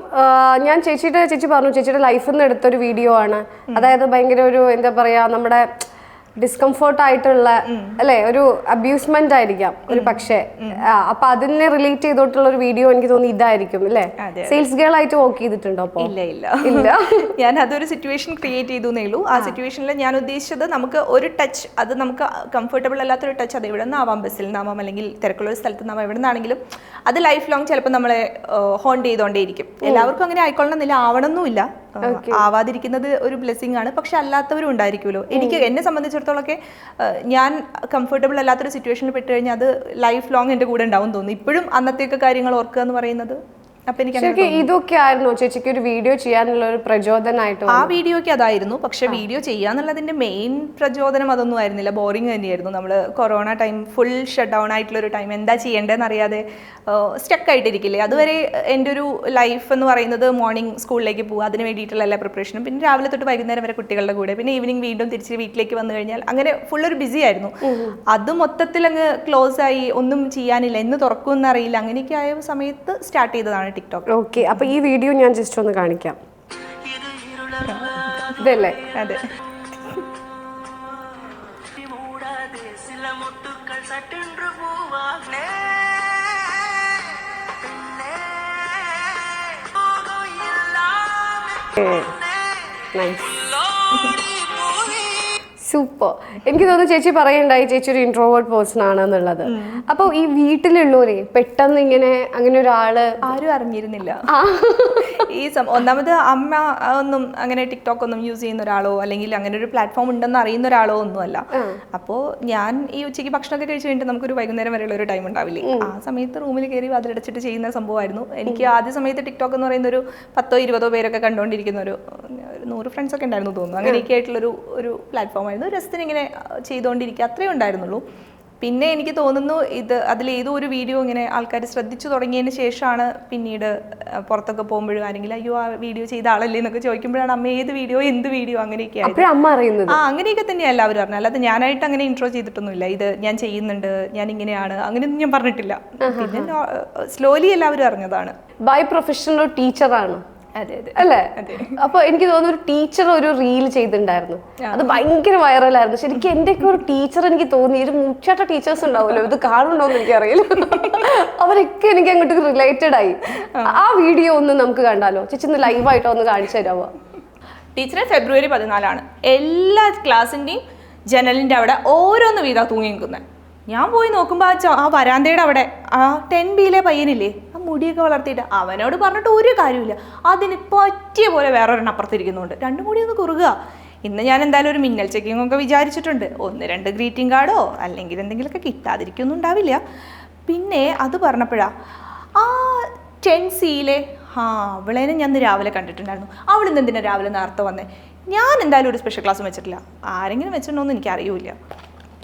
Speaker 2: ചേച്ചി പറഞ്ഞു ചേച്ചിയുടെ ലൈഫിൽ നിന്ന് എടുത്തൊരു വീഡിയോ ആണ്. അതായത് ഭയങ്കര ഒരു എന്താ പറയാ, നമ്മുടെ ഡിസ്കംഫോർട്ട് ആയിട്ടുള്ള അല്ലെ ഒരു അബ്യൂസ്മെന്റ് ആയിരിക്കാം ഒരു പക്ഷേ. അപ്പൊ അതിനെ റിലേറ്റ് ചെയ്തോട്ടുള്ള ഒരു വീഡിയോ എനിക്ക് തോന്നി ഇതായിരിക്കും അല്ലേ? സെയിൽസ് ഗേൾ ആയിട്ട് വർക്ക് ചെയ്തിട്ടുണ്ടോ? അപ്പൊ
Speaker 1: ഇല്ല ഞാൻ അതൊരു സിറ്റുവേഷൻ ക്രിയേറ്റ് ചെയ്തു എന്നേ ഉള്ളൂ. ആ സിറ്റുവേഷനിൽ ഞാൻ ഉദ്ദേശിച്ചത് നമുക്ക് ഒരു ടച്ച്, അത് നമുക്ക് കംഫർട്ടബിൾ അല്ലാത്തൊരു ടച്ച്, അത് എവിടെ നിന്നാവാം, ബസ്സിൽ നിന്നാവാം അല്ലെങ്കിൽ തിരക്കുള്ള ഒരു സ്ഥലത്ത് നിന്നാവാം, എവിടെ നിന്നാണെങ്കിലും അത് ലൈഫ് ലോങ് ചിലപ്പോൾ നമ്മളെ ഹോണ്ട് ചെയ്തോണ്ടേയിരിക്കും. എല്ലാവർക്കും അങ്ങനെ ആയിക്കൊള്ളണമെന്നില്ല, ആവണമെന്നുമില്ല. ആവാതിരിക്കുന്നത് ഒരു ബ്ലെസ്സിങ് ആണ്. പക്ഷെ അല്ലാത്തവരും ഉണ്ടായിരിക്കുമല്ലോ. എനിക്ക് എന്നെ സംബന്ധിച്ചിടത്തോളമൊക്കെ ഞാൻ കംഫർട്ടബിൾ അല്ലാത്തൊരു സിറ്റുവേഷനിൽ പെട്ട് കഴിഞ്ഞാൽ അത് ലൈഫ് ലോങ് എൻ്റെ കൂടെ ഉണ്ടാവും തോന്നുന്നു. ഇപ്പോഴും അന്നത്തെയൊക്കെ കാര്യങ്ങൾ ഓർക്കുക എന്ന് പറയുന്നത്.
Speaker 2: ഇതൊക്കെ ആയിരുന്നു ചേച്ചിക്ക് ഒരു വീഡിയോ ചെയ്യാനുള്ള ഒരു പ്രചോദനമായിട്ട്?
Speaker 1: ആ വീഡിയോക്ക് അതായിരുന്നു. പക്ഷെ വീഡിയോ ചെയ്യാന്നുള്ളതിന്റെ മെയിൻ പ്രചോദനം അതൊന്നും ആയിരുന്നില്ല. ബോറിംഗ് തന്നെയായിരുന്നു. നമ്മൾ corona time full shut down ആയിട്ടുള്ള ഒരു ടൈം, എന്താ ചെയ്യേണ്ടതെന്ന് അറിയാതെ സ്റ്റക്ക് ആയിട്ടിരിക്കില്ലേ. അതുവരെ എൻ്റെ ഒരു ലൈഫ് എന്ന് പറയുന്നത് മോർണിംഗ് സ്കൂളിലേക്ക് പോകുക, അതിന് വേണ്ടിയിട്ടുള്ള എല്ലാ പ്രിപ്പറേഷനും, പിന്നെ രാവിലെ തൊട്ട് വൈകുന്നേരം വരെ കുട്ടികളുടെ കൂടെ, പിന്നെ ഈവനിങ് വീണ്ടും തിരിച്ച് വീട്ടിലേക്ക് വന്നു കഴിഞ്ഞാൽ അങ്ങനെ ഫുൾ ഒരു ബിസി ആയിരുന്നു. അത് മൊത്തത്തിൽ അങ്ങ് ക്ലോസ് ആയി, ഒന്നും ചെയ്യാനില്ല, എന്ന് തുറക്കുമെന്ന് അറിയില്ല. അങ്ങനെയൊക്കെ ആയ സമയത്ത് സ്റ്റാർട്ട് ചെയ്തതാണ് ടിക്ടോക്ക്.
Speaker 2: ഓക്കെ, അപ്പൊ ഈ വീഡിയോ ഞാൻ ജസ്റ്റ് ഒന്ന് കാണിക്കാം. ഇതല്ലേ?
Speaker 1: അതെ.
Speaker 2: Nice, super. എനിക്ക് തോന്നുന്നു ചേച്ചി പറയണ്ടായി ചേച്ചി ഒരു ഇൻട്രോവേർട്ട് പേഴ്സൺ ആണെന്നുള്ളത്. അപ്പോൾ ഈ വീട്ടിലുള്ളവരെ പെട്ടെന്ന് ഇങ്ങനെ അങ്ങനെ ഒരാള്
Speaker 1: ആരും അറിഞ്ഞിരുന്നില്ല. ഈ ഒന്നാമത് അമ്മ ഒന്നും അങ്ങനെ ടിക്ടോക്ക് ഒന്നും യൂസ് ചെയ്യുന്ന ഒരാളോ അല്ലെങ്കിൽ അങ്ങനെ ഒരു പ്ലാറ്റ്ഫോം ഉണ്ടെന്ന് അറിയുന്ന ഒരാളോ ഒന്നുമല്ല. അപ്പോൾ ഞാൻ ഈ ഉച്ചയ്ക്ക് ഭക്ഷണമൊക്കെ കഴിച്ച് കഴിഞ്ഞിട്ട് നമുക്കൊരു വൈകുന്നേരം വരെയുള്ള ഒരു ടൈം ഉണ്ടാവില്ലേ, ആ സമയത്ത് റൂമിൽ കയറി അതിലടച്ചിട്ട് ചെയ്യുന്ന സംഭവമായിരുന്നു. എനിക്ക് ആദ്യ സമയത്ത് ടിക്ടോക്ക് എന്ന് പറയുന്ന ഒരു 10-20 പേരൊക്കെ കണ്ടുകൊണ്ടിരിക്കുന്ന ഒരു 100 ഫ്രണ്ട്സൊക്കെ ഉണ്ടായിരുന്നു തോന്നുന്നു. അങ്ങനെയൊക്കെ ആയിട്ടുള്ളൊരു പ്ലാറ്റ്ഫോം ആയിരുന്നു. രസത്തിന് ഇങ്ങനെ ചെയ്തുകൊണ്ടിരിക്കുക, അത്രയേ ഉണ്ടായിരുന്നുള്ളൂ. പിന്നെ എനിക്ക് തോന്നുന്നു അതിലേതോ ഒരു വീഡിയോ ഇങ്ങനെ ആൾക്കാർ ശ്രദ്ധിച്ചു തുടങ്ങിയതിന് ശേഷമാണ് പിന്നീട് പുറത്തൊക്കെ പോകുമ്പോഴും ആരെങ്കിലും അയ്യോ ആ വീഡിയോ ചെയ്ത ആളല്ലേ എന്നൊക്കെ ചോദിക്കുമ്പോഴാണ് അമ്മ ഏത് വീഡിയോ എന്ത് വീഡിയോ അങ്ങനെയൊക്കെ ആയിരുന്നു. അങ്ങനെയൊക്കെ തന്നെയാണ് എല്ലാവരും അറിഞ്ഞത്. അല്ലാതെ ഞാനായിട്ട് അങ്ങനെ ഇൻട്രോ ചെയ്തിട്ടൊന്നുമില്ല. ഇത് ഞാൻ ചെയ്യുന്നുണ്ട്, ഞാൻ ഇങ്ങനെയാണ്, അങ്ങനെയൊന്നും ഞാൻ പറഞ്ഞിട്ടില്ല. പിന്നെ സ്ലോലി എല്ലാവരും അറിഞ്ഞതാണ്.
Speaker 2: ബൈ പ്രൊഫഷണൽ ഒരു ടീച്ചറാണ്.
Speaker 1: അതെ അതെ
Speaker 2: അല്ലേ? അപ്പൊ എനിക്ക് തോന്നുന്നു ഒരു ടീച്ചർ ഒരു റീൽ ചെയ്തിട്ടുണ്ടായിരുന്നു, അത് ഭയങ്കര വൈറലായിരുന്നു. ശരിക്കും എന്റെയൊക്കെ ഒരു ടീച്ചർ എനിക്ക് തോന്നി, ഒരു മുച്ചാട്ട ടീച്ചേഴ്സ് ഉണ്ടാവുമല്ലോ, ഇത് കാണുന്നുണ്ടോന്ന് എനിക്കറിയില്ല, അവരൊക്കെ എനിക്ക് അങ്ങോട്ട് റിലേറ്റഡ് ആയി. ആ വീഡിയോ ഒന്ന് നമുക്ക് കണ്ടാലോ? ചേച്ചി ഒന്ന് ലൈവായിട്ടോ ഒന്ന് കാണിച്ചു തരാമോ?
Speaker 1: ടീച്ചറെ ഫെബ്രുവരി 14 എല്ലാ ക്ലാസ്സിന്റെയും ജനലിന്റെ അവിടെ ഓരോന്ന് വീതാ തൂങ്ങി നിൽക്കുന്നത്. ഞാൻ പോയി നോക്കുമ്പോൾ ആ വരാന്തയുടെ അവിടെ ആ 10B പയ്യനില്ലേ, ആ മുടിയൊക്കെ വളർത്തിയിട്ട്, അവനോട് പറഞ്ഞിട്ട് ഒരു കാര്യമില്ല, അതിന് പറ്റിയ പോലെ വേറൊരെണ്ണം അപ്പുറത്തിരിക്കുന്നുണ്ട്. രണ്ടും കൂടി ഒന്ന് കുറുക. ഇന്ന് ഞാൻ എന്തായാലും ഒരു മിന്നൽ ചെക്കിംഗ് ഒക്കെ വിചാരിച്ചിട്ടുണ്ട്. 1-2 ഗ്രീറ്റിംഗ് കാർഡോ അല്ലെങ്കിൽ എന്തെങ്കിലുമൊക്കെ കിട്ടാതിരിക്കൊന്നും ഉണ്ടാവില്ല. പിന്നെ അത് പറഞ്ഞപ്പോഴാ ആ 10C അവളേനെ ഞാൻ രാവിലെ കണ്ടിട്ടുണ്ടായിരുന്നു. അവളിന്ന് എന്തിനാ രാവിലെ നേരത്തെ വന്നേ? ഞാൻ എന്തായാലും ഒരു സ്പെഷ്യൽ ക്ലാസ് വെച്ചിട്ടില്ല. ആരെങ്കിലും വെച്ചിട്ടുണ്ടോ എന്ന് എനിക്കറിയില്ല,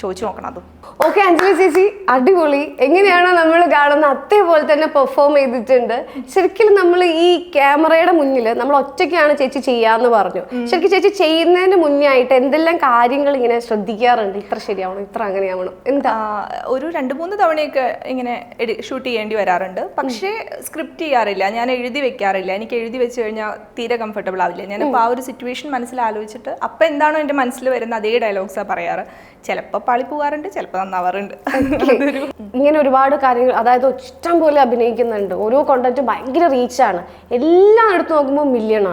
Speaker 1: ചോദിച്ചു നോക്കണം അതും.
Speaker 2: ഓക്കെ അഞ്ജലി ചേച്ചി, അടിപൊളി. എങ്ങനെയാണോ നമ്മൾ കാണുന്ന അതേപോലെ തന്നെ പെർഫോം ചെയ്തിട്ടുണ്ട്. ശരിക്കും നമ്മൾ ഈ ക്യാമറയുടെ മുന്നിൽ നമ്മൾ ഒറ്റയ്ക്കാണ് ചേച്ചി ചെയ്യാന്ന് പറഞ്ഞു. ശരിക്കും ചേച്ചി ചെയ്യുന്നതിന് മുന്നേ ആയിട്ട് എന്തെല്ലാം കാര്യങ്ങൾ ഇങ്ങനെ ശ്രദ്ധിക്കാറുണ്ട്? ഇത്ര ശരിയാവണം, ഇത്ര അങ്ങനെയാവണം, എന്താ?
Speaker 1: ഒരു 2-3 തവണയൊക്കെ ഇങ്ങനെ ഷൂട്ട് ചെയ്യേണ്ടി വരാറുണ്ട്. പക്ഷേ സ്ക്രിപ്റ്റ് ചെയ്യാറില്ല, ഞാൻ എഴുതി വെക്കാറില്ല. എനിക്ക് എഴുതി വെച്ച് കഴിഞ്ഞാൽ തീരെ കംഫർട്ടബിൾ ആവില്ല. ഞാനിപ്പോൾ ആ ഒരു സിറ്റുവേഷൻ മനസ്സിൽ ആലോചിച്ചിട്ട് അപ്പം എന്താണോ എൻ്റെ മനസ്സിൽ വരുന്ന അതേ ഡയലോഗ്സാണ് പറയാറ്. ചിലപ്പോൾ പാളി പോകാറുണ്ട്, ചിലപ്പോൾ നന്നാവാറുണ്ട്.
Speaker 2: ഇങ്ങനെ ഒരുപാട് കാര്യങ്ങൾ, അതായത് ഇഷ്ടം പോലെ അഭിനയിക്കുന്നുണ്ട്. ഓരോ കോണ്ടന്റും ഭയങ്കര റീച്ചാണ്. എല്ലാം എടുത്ത് നോക്കുമ്പോൾ മില്യൺ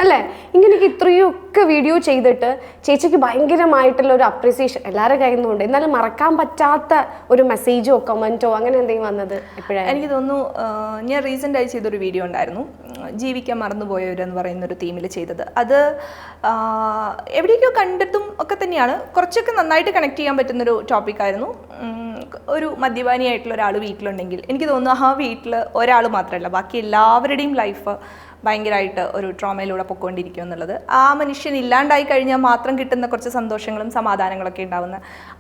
Speaker 2: അല്ലേ? ഇങ്ങനെയൊക്കെ ഇത്രയൊക്കെ വീഡിയോ ചെയ്തിട്ട് ചേച്ചിക്ക് ഭയങ്കരമായിട്ടുള്ള ഒരു അപ്രീസിയേഷൻ എല്ലാവരും കയ്യിൽ നിന്നുണ്ട്. എന്നാലും മറക്കാൻ പറ്റാത്ത ഒരു മെസ്സേജോ കമന്റോ അങ്ങനെ എന്തെങ്കിലും വന്നത് എപ്പോഴാണ്?
Speaker 1: എനിക്ക് തോന്നുന്നു ഞാൻ റീസെൻ്റ് ആയി ചെയ്തൊരു വീഡിയോ ഉണ്ടായിരുന്നു, ജീവിക്കാൻ മറന്നുപോയവരെന്ന് പറയുന്നൊരു തീമിൽ ചെയ്തത്. അത് എവിടെയൊക്കെയോ കണ്ടിട്ടും ഒക്കെ തന്നെയാണ്. കുറച്ചൊക്കെ നന്നായിട്ട് കണക്ട് ചെയ്യാൻ പറ്റുന്നൊരു ടോപ്പിക്കായിരുന്നു. ഒരു മദ്യപാനിയായിട്ടുള്ള ഒരാൾ വീട്ടിലുണ്ടെങ്കിൽ എനിക്ക് തോന്നുന്നു ആ വീട്ടിൽ ഒരാൾ മാത്രമല്ല ബാക്കി എല്ലാവരുടെയും ലൈഫ് ഭയങ്കരമായിട്ട് ഒരു ട്രോമയിലൂടെ പൊയ്ക്കൊണ്ടിരിക്കും എന്നുള്ളത്. ആ മനുഷ്യൻ ഇല്ലാണ്ടായി കഴിഞ്ഞാൽ മാത്രം കിട്ടുന്ന കുറച്ച് സന്തോഷങ്ങളും സമാധാനങ്ങളൊക്കെ ഉണ്ടാവുന്ന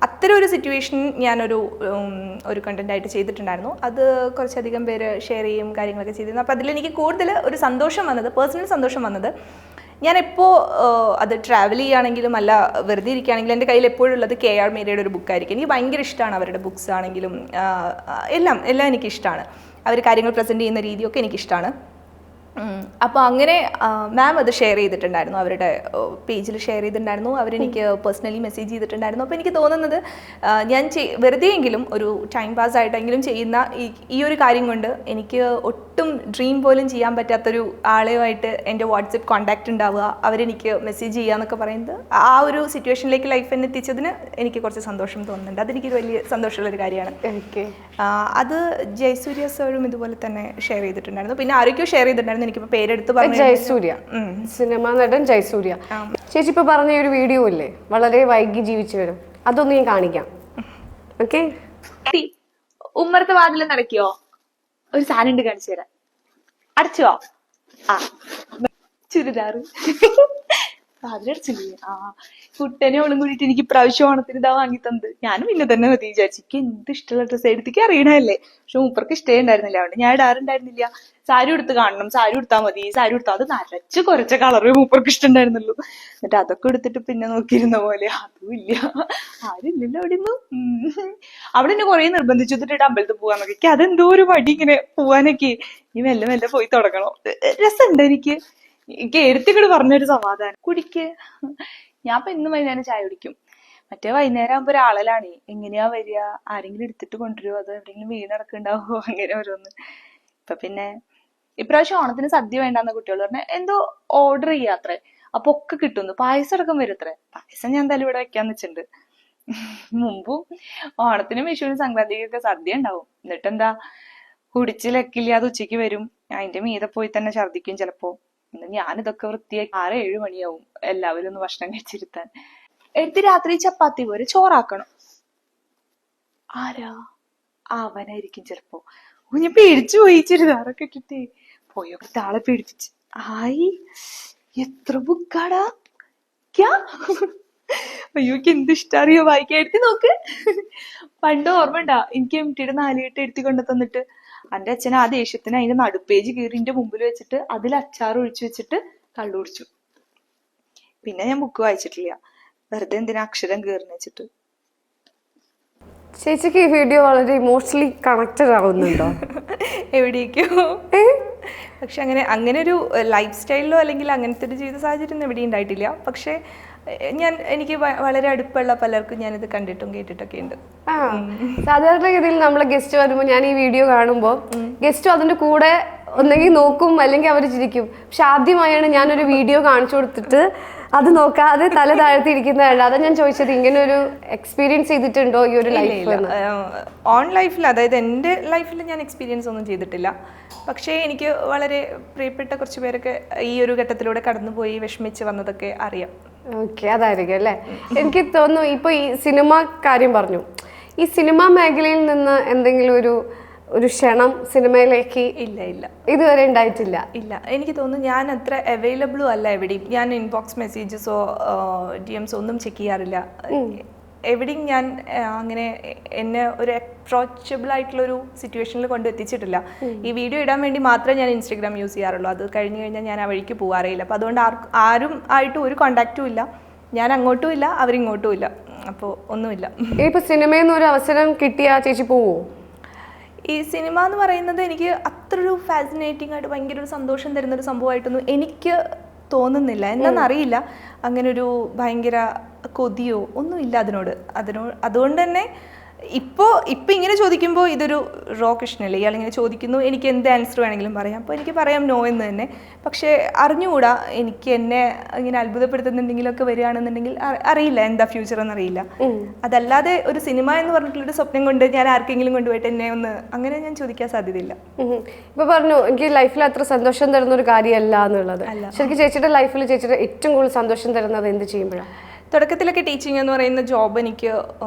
Speaker 1: അത്തരം ഒരു സിറ്റുവേഷൻ ഞാനൊരു ഒരു കണ്ടൻറ്റായിട്ട് ചെയ്തിട്ടുണ്ടായിരുന്നു. അത് കുറച്ചധികം പേര് ഷെയർ ചെയ്യും കാര്യങ്ങളൊക്കെ ചെയ്തിരുന്നു. അപ്പോൾ അതിലെനിക്ക് കൂടുതൽ ഒരു സന്തോഷം വന്നത്, പേഴ്സണൽ സന്തോഷം വന്നത്, ഞാനെപ്പോൾ അത് ട്രാവൽ ചെയ്യുകയാണെങ്കിലും അല്ല വെറുതെ ഇരിക്കുകയാണെങ്കിലും എൻ്റെ കയ്യിൽ എപ്പോഴും ഉള്ളത് KR മീരയുടെ ഒരു ബുക്കായിരിക്കും. എനിക്ക് ഭയങ്കര ഇഷ്ടമാണ് അവരുടെ ബുക്സ് ആണെങ്കിലും എല്ലാം എനിക്കിഷ്ടമാണ്. അവർ കാര്യങ്ങൾ പ്രസൻറ്റ് ചെയ്യുന്ന രീതിയൊക്കെ എനിക്കിഷ്ടമാണ്. അപ്പോൾ അങ്ങനെ മാം അത് ഷെയർ ചെയ്തിട്ടുണ്ടായിരുന്നു, അവരുടെ പേജിൽ ഷെയർ ചെയ്തിട്ടുണ്ടായിരുന്നു. അവരെനിക്ക് പേഴ്സണലി മെസ്സേജ് ചെയ്തിട്ടുണ്ടായിരുന്നു. അപ്പോൾ എനിക്ക് തോന്നുന്നത് ഞാൻ വെറുതെയെങ്കിലും ഒരു ടൈം പാസ് ആയിട്ടെങ്കിലും ചെയ്യുന്ന ഈ ഒരു കാര്യം കൊണ്ട് എനിക്ക് ഒട്ടും ഡ്രീം പോലും ചെയ്യാൻ പറ്റാത്തൊരു ആളെയുമായിട്ട് എൻ്റെ വാട്സപ്പ് കോൺടാക്റ്റ് ഉണ്ടാവുക, അവരെനിക്ക് മെസ്സേജ് ചെയ്യുക എന്നൊക്കെ പറയുന്നത് ആ ഒരു സിറ്റുവേഷനിലേക്ക് ലൈഫ് എന്നെ എത്തിച്ചതിന് എനിക്ക് കുറച്ച് സന്തോഷം തോന്നുന്നുണ്ട്. അതെനിക്ക് വലിയ സന്തോഷമുള്ളൊരു കാര്യമാണ്. അത് ജയസൂര്യ സാറും ഇതുപോലെ തന്നെ ഷെയർ ചെയ്തിട്ടുണ്ടായിരുന്നു. പിന്നെ ആരൊക്കെയോ ഷെയർ ചെയ്തിട്ടുണ്ടായിരുന്നു, എനിക്കിപ്പോൾ പേരെടുത്ത് പറഞ്ഞു.
Speaker 2: ജയസൂര്യ, സിനിമാ നടൻ ജയസൂര്യ. ചേച്ചി ഇപ്പൊ പറഞ്ഞ ഒരു വീഡിയോ ഇല്ലേ, വളരെ വൈകി ജീവിച്ചു വരും, അതൊന്ന് ഞാൻ കാണിക്കാം. ഓക്കെ,
Speaker 3: ഉമ്മറത്തെ വാതിൽ നടക്കിയോ? ഒരു സാധനം ഉണ്ട്, കാണിച്ചു തരാം. അടച്ചോ? ആ, ചുരിദാറ് അതിലടച്ചില്ലേ? ആ, കുട്ടനെ ഓളും കൂടിയിട്ട് എനിക്ക് ഇപ്രാവശ്യം ഓണത്തിന് ഇതാ വാങ്ങി തന്നത്. ഞാനും ഇല്ല തന്നെ മതി വിചാരിച്ചു. എനിക്ക് എന്ത് ഇഷ്ടമുള്ള ഡ്രസ്സ് എടുത്തേക്ക് അറിയണല്ലേ, പക്ഷെ മൂപ്പർക്ക് ഇഷ്ടേ ഉണ്ടായിരുന്നില്ല. അതുകൊണ്ട് ഞാൻ ഇടാറുണ്ടായിരുന്നില്ല. സാരി ഉടുത്ത് കാണണം, സാരി ഉടുത്താൽ മതി, സാരി ഉടുത്താൽ അത് നരച്ച് കുറച്ച കളറ് മൂപ്പർക്ക് ഇഷ്ടമുണ്ടായിരുന്നുള്ളൂ. എന്നിട്ട് അതൊക്കെ എടുത്തിട്ട് പിന്നെ നോക്കിയിരുന്ന പോലെ അതും ഇല്ല, ആരില്ലല്ലോ അവിടെ ഒന്നും. അവിടെ എന്നെ കുറെ നിർബന്ധിച്ചു എന്നിട്ട് അമ്പലത്തിൽ പോകാന്നൊക്കെ. എനിക്ക് അതെന്തോ ഒരു മടി ഇങ്ങനെ പോവാനൊക്കെ. ഈ മെല്ലെ മെല്ലെ പോയി തുടങ്ങണം. രസമുണ്ട് എനിക്ക് എടുത്തിങ്ങോട് പറഞ്ഞൊരു സമാധാനം. കുടിക്ക്, ഞാൻ ഇപ്പൊ ഇന്ന് വൈകുന്നേരം ചായ കുടിക്കും. മറ്റേ വൈകുന്നേരം ആകുമ്പോ ഒരാളലാണ്, എങ്ങനെയാ വരിക, ആരെങ്കിലും എടുത്തിട്ട് കൊണ്ടുവരുമോ, അതോ എവിടെയെങ്കിലും വീണ് നടക്കുന്നുണ്ടാവോ, അങ്ങനെ ഓരോന്ന്. ഇപ്പൊ പിന്നെ ഇപ്രാവശ്യം ഓണത്തിന് സദ്യ വേണ്ടാന്ന കുട്ടികൾ പറഞ്ഞ എന്തോ ഓർഡർ ചെയ്യാത്രേ, അപ്പൊ ഒക്കെ കിട്ടുന്നു. പായസം അടക്കം വരുത്രേ. പായസം ഞാൻ എന്തായാലും ഇവിടെ വെക്കാന്ന് വെച്ചിട്ടുണ്ട്. മുമ്പും ഓണത്തിനും വിഷുവിനും സംക്രാന്തിക്കൊക്കെ സദ്യ ഉണ്ടാവും. എന്നിട്ടെന്താ കുടിച്ച് ലക്കില്ലാതെ ഉച്ചയ്ക്ക് വരും, അതിന്റെ മീതെ പോയി തന്നെ ഛർദിക്കും ചിലപ്പോ. ഞാനിതൊക്കെ വൃത്തിയാക്കി 6-7 മണിയാവും എല്ലാവരും ഒന്ന് ഭക്ഷണം കഴിച്ചിരുത്താൻ. എടുത്ത് രാത്രി ചപ്പാത്തി പോലെ ചോറാക്കണം. ആരാ? അവനായിരിക്കും ചിലപ്പോ. ഞാൻ പേടിച്ചു പോയി, ചുരിദാറൊക്കെ ഇട്ടിട്ടേ പോയോ ആളെ പേടിപ്പിച്ച്. ആയി, എത്ര ബുക്കാടാ! അയ്യോ, എനിക്ക് എന്ത് ഇഷ്ടം അറിയോ വായിക്കാൻ. എടുത്തി നോക്ക്. പണ്ട് ഓർമ്മ ഉണ്ടാ, എനിക്ക് MTയുടെ 4 കെട്ട് എടുത്തി കൊണ്ടു തന്നിട്ട് എന്റെ അച്ഛൻ ആ ദേഷ്യത്തിന് അതിന്റെ നടുപ്പേജ് കീറിന്റെ മുമ്പിൽ വെച്ചിട്ട് അതിൽ അച്ചാർ ഒഴിച്ചു വെച്ചിട്ട് കള്ളു കുടിച്ചു. പിന്നെ ഞാൻ ബുക്ക് വായിച്ചിട്ടില്ല, വെറുതെ എന്തിനാ അക്ഷരം കീറിന് വെച്ചിട്ട്.
Speaker 2: ചേച്ചിക്ക് ഈ വീഡിയോ വളരെ ഇമോഷണലി കണക്റ്റഡ് ആവുന്നുണ്ടോ?
Speaker 1: എവിടേക്കോ. പക്ഷെ അങ്ങനെ ഒരു ലൈഫ് സ്റ്റൈലിലോ അല്ലെങ്കിൽ അങ്ങനത്തെ ഒരു ജീവിത സാഹചര്യം എവിടെ ഉണ്ടായിട്ടില്ല. പക്ഷെ എനിക്ക് വളരെ അടുപ്പുള്ള പലർക്കും ഞാനിത് കണ്ടിട്ടും കേട്ടിട്ടൊക്കെ ഉണ്ട്.
Speaker 2: സാധാരണഗതിയിൽ നമ്മളെ ഗസ്റ്റ് വരുമ്പോൾ ഞാൻ ഈ വീഡിയോ കാണുമ്പോൾ ഗസ്റ്റ് അതിന്റെ കൂടെ ഒന്നെങ്കിൽ നോക്കും അല്ലെങ്കിൽ അവർ ചിരിക്കും. പക്ഷെ ആദ്യമായാണ് ഞാനൊരു വീഡിയോ കാണിച്ചു കൊടുത്തിട്ട് അത് നോക്കാതെ തല താഴ്ത്തിയിരിക്കുന്നതാണ്. അതാ ഞാൻ ചോദിച്ചത്, ഇങ്ങനെ ഒരു എക്സ്പീരിയൻസ് ചെയ്തിട്ടുണ്ടോ ഈ ഒരു ലൈഫ്?
Speaker 1: ഓൺ ലൈഫിൽ, അതായത് എൻ്റെ ലൈഫിൽ ഞാൻ എക്സ്പീരിയൻസ് ഒന്നും ചെയ്തിട്ടില്ല. പക്ഷേ എനിക്ക് വളരെ പ്രിയപ്പെട്ട കുറച്ച് പേരൊക്കെ ഈ ഒരു ഘട്ടത്തിലൂടെ കടന്നുപോയി വിഷമിച്ച് വന്നതൊക്കെ അറിയാം.
Speaker 2: ഓക്കെ, അതായിരിക്കും അല്ലേ. എനിക്ക് തോന്നുന്നു ഇപ്പൊ ഈ സിനിമ കാര്യം പറഞ്ഞു, ഈ സിനിമാ മേഖലയിൽ നിന്ന് എന്തെങ്കിലും ഒരു ക്ഷണം സിനിമയിലേക്ക്
Speaker 1: ഇല്ല
Speaker 2: ഇതുവരെ ഉണ്ടായിട്ടില്ല.
Speaker 1: ഇല്ല, എനിക്ക് തോന്നുന്നു ഞാൻ അത്ര അവൈലബിളും അല്ല എവിടെയും. ഞാൻ ഇൻബോക്സ് മെസ്സേജസോ DMs ഒന്നും ചെക്ക് ചെയ്യാറില്ല എവിടെയും. ഞാൻ അങ്ങനെ എന്നെ ഒരു അപ്രോച്ചബിൾ ആയിട്ടുള്ളൊരു സിറ്റുവേഷനിൽ കൊണ്ടെത്തിച്ചിട്ടില്ല. ഈ വീഡിയോ ഇടാൻ വേണ്ടി മാത്രമേ ഞാൻ ഇൻസ്റ്റഗ്രാം യൂസ് ചെയ്യാറുള്ളൂ. അത് കഴിഞ്ഞ് കഴിഞ്ഞാൽ ഞാൻ ആ വഴിക്ക് പോകാറേയില്ല. അപ്പോൾ അതുകൊണ്ട് ആരും ആയിട്ട് ഒരു കോണ്ടാക്റ്റും ഇല്ല. ഞാൻ അങ്ങോട്ടും ഇല്ല, അവരിങ്ങോട്ടും ഇല്ല. അപ്പോൾ ഒന്നുമില്ല.
Speaker 2: ഇപ്പോൾ സിനിമയിൽ നിന്ന് ഒരു അവസരം കിട്ടിയാൽ ചേച്ചി പോവോ?
Speaker 1: ഈ സിനിമ എന്ന് പറയുന്നത് എനിക്ക് അത്രയൊരു ഫാസിനേറ്റിംഗ് ആയിട്ട് ഭയങ്കര ഒരു സന്തോഷം തരുന്നൊരു സംഭവമായിട്ടൊന്നും എനിക്ക് തോന്നുന്നില്ല. എന്താണെന്നറിയില്ല, അങ്ങനൊരു ഭയങ്കര കൊതിയോ ഒന്നുമില്ല അതിനോട്. അതുകൊണ്ട് തന്നെ ഇപ്പോൾ ഇങ്ങനെ ചോദിക്കുമ്പോൾ ഇതൊരു റോ ക്വസ്റ്റ്യനല്ലേ, ഇയാളിങ്ങനെ ചോദിക്കുന്നു, എനിക്ക് എന്ത് ആൻസർ വേണമെങ്കിലും പറയാം. അപ്പോൾ എനിക്ക് പറയാം നോ എന്ന് തന്നെ. പക്ഷേ അറിഞ്ഞുകൂടാ, എനിക്ക് എന്നെ ഇങ്ങനെ അത്ഭുതപ്പെടുത്തുന്നുണ്ടെങ്കിലൊക്കെ വരികയാണെന്നുണ്ടെങ്കിൽ അറിയില്ല എന്താ ഫ്യൂച്ചർ എന്നറിയില്ല. അതല്ലാതെ ഒരു സിനിമ എന്ന് പറഞ്ഞിട്ടുള്ളൊരു സ്വപ്നം കൊണ്ട് ഞാൻ ആർക്കെങ്കിലും കൊണ്ടുപോയിട്ട് എന്നെ ഒന്ന് അങ്ങനെ ഞാൻ ചോദിക്കാൻ സാധ്യതയില്ല.
Speaker 2: ഇപ്പൊ പറഞ്ഞു എനിക്ക് ലൈഫിൽ അത്ര സന്തോഷം തരുന്ന ഒരു കാര്യമല്ല എന്നുള്ളത്. ശരിക്കും ചേച്ചിയുടെ ലൈഫിൽ ചേച്ചിയുടെ ഏറ്റവും കൂടുതൽ സന്തോഷം തരുന്നത് എന്ത് ചെയ്യുമ്പോഴാണ്?
Speaker 1: തുടക്കത്തിലൊക്കെ ടീച്ചിങ് എന്ന് പറയുന്ന ജോബ് എനിക്ക്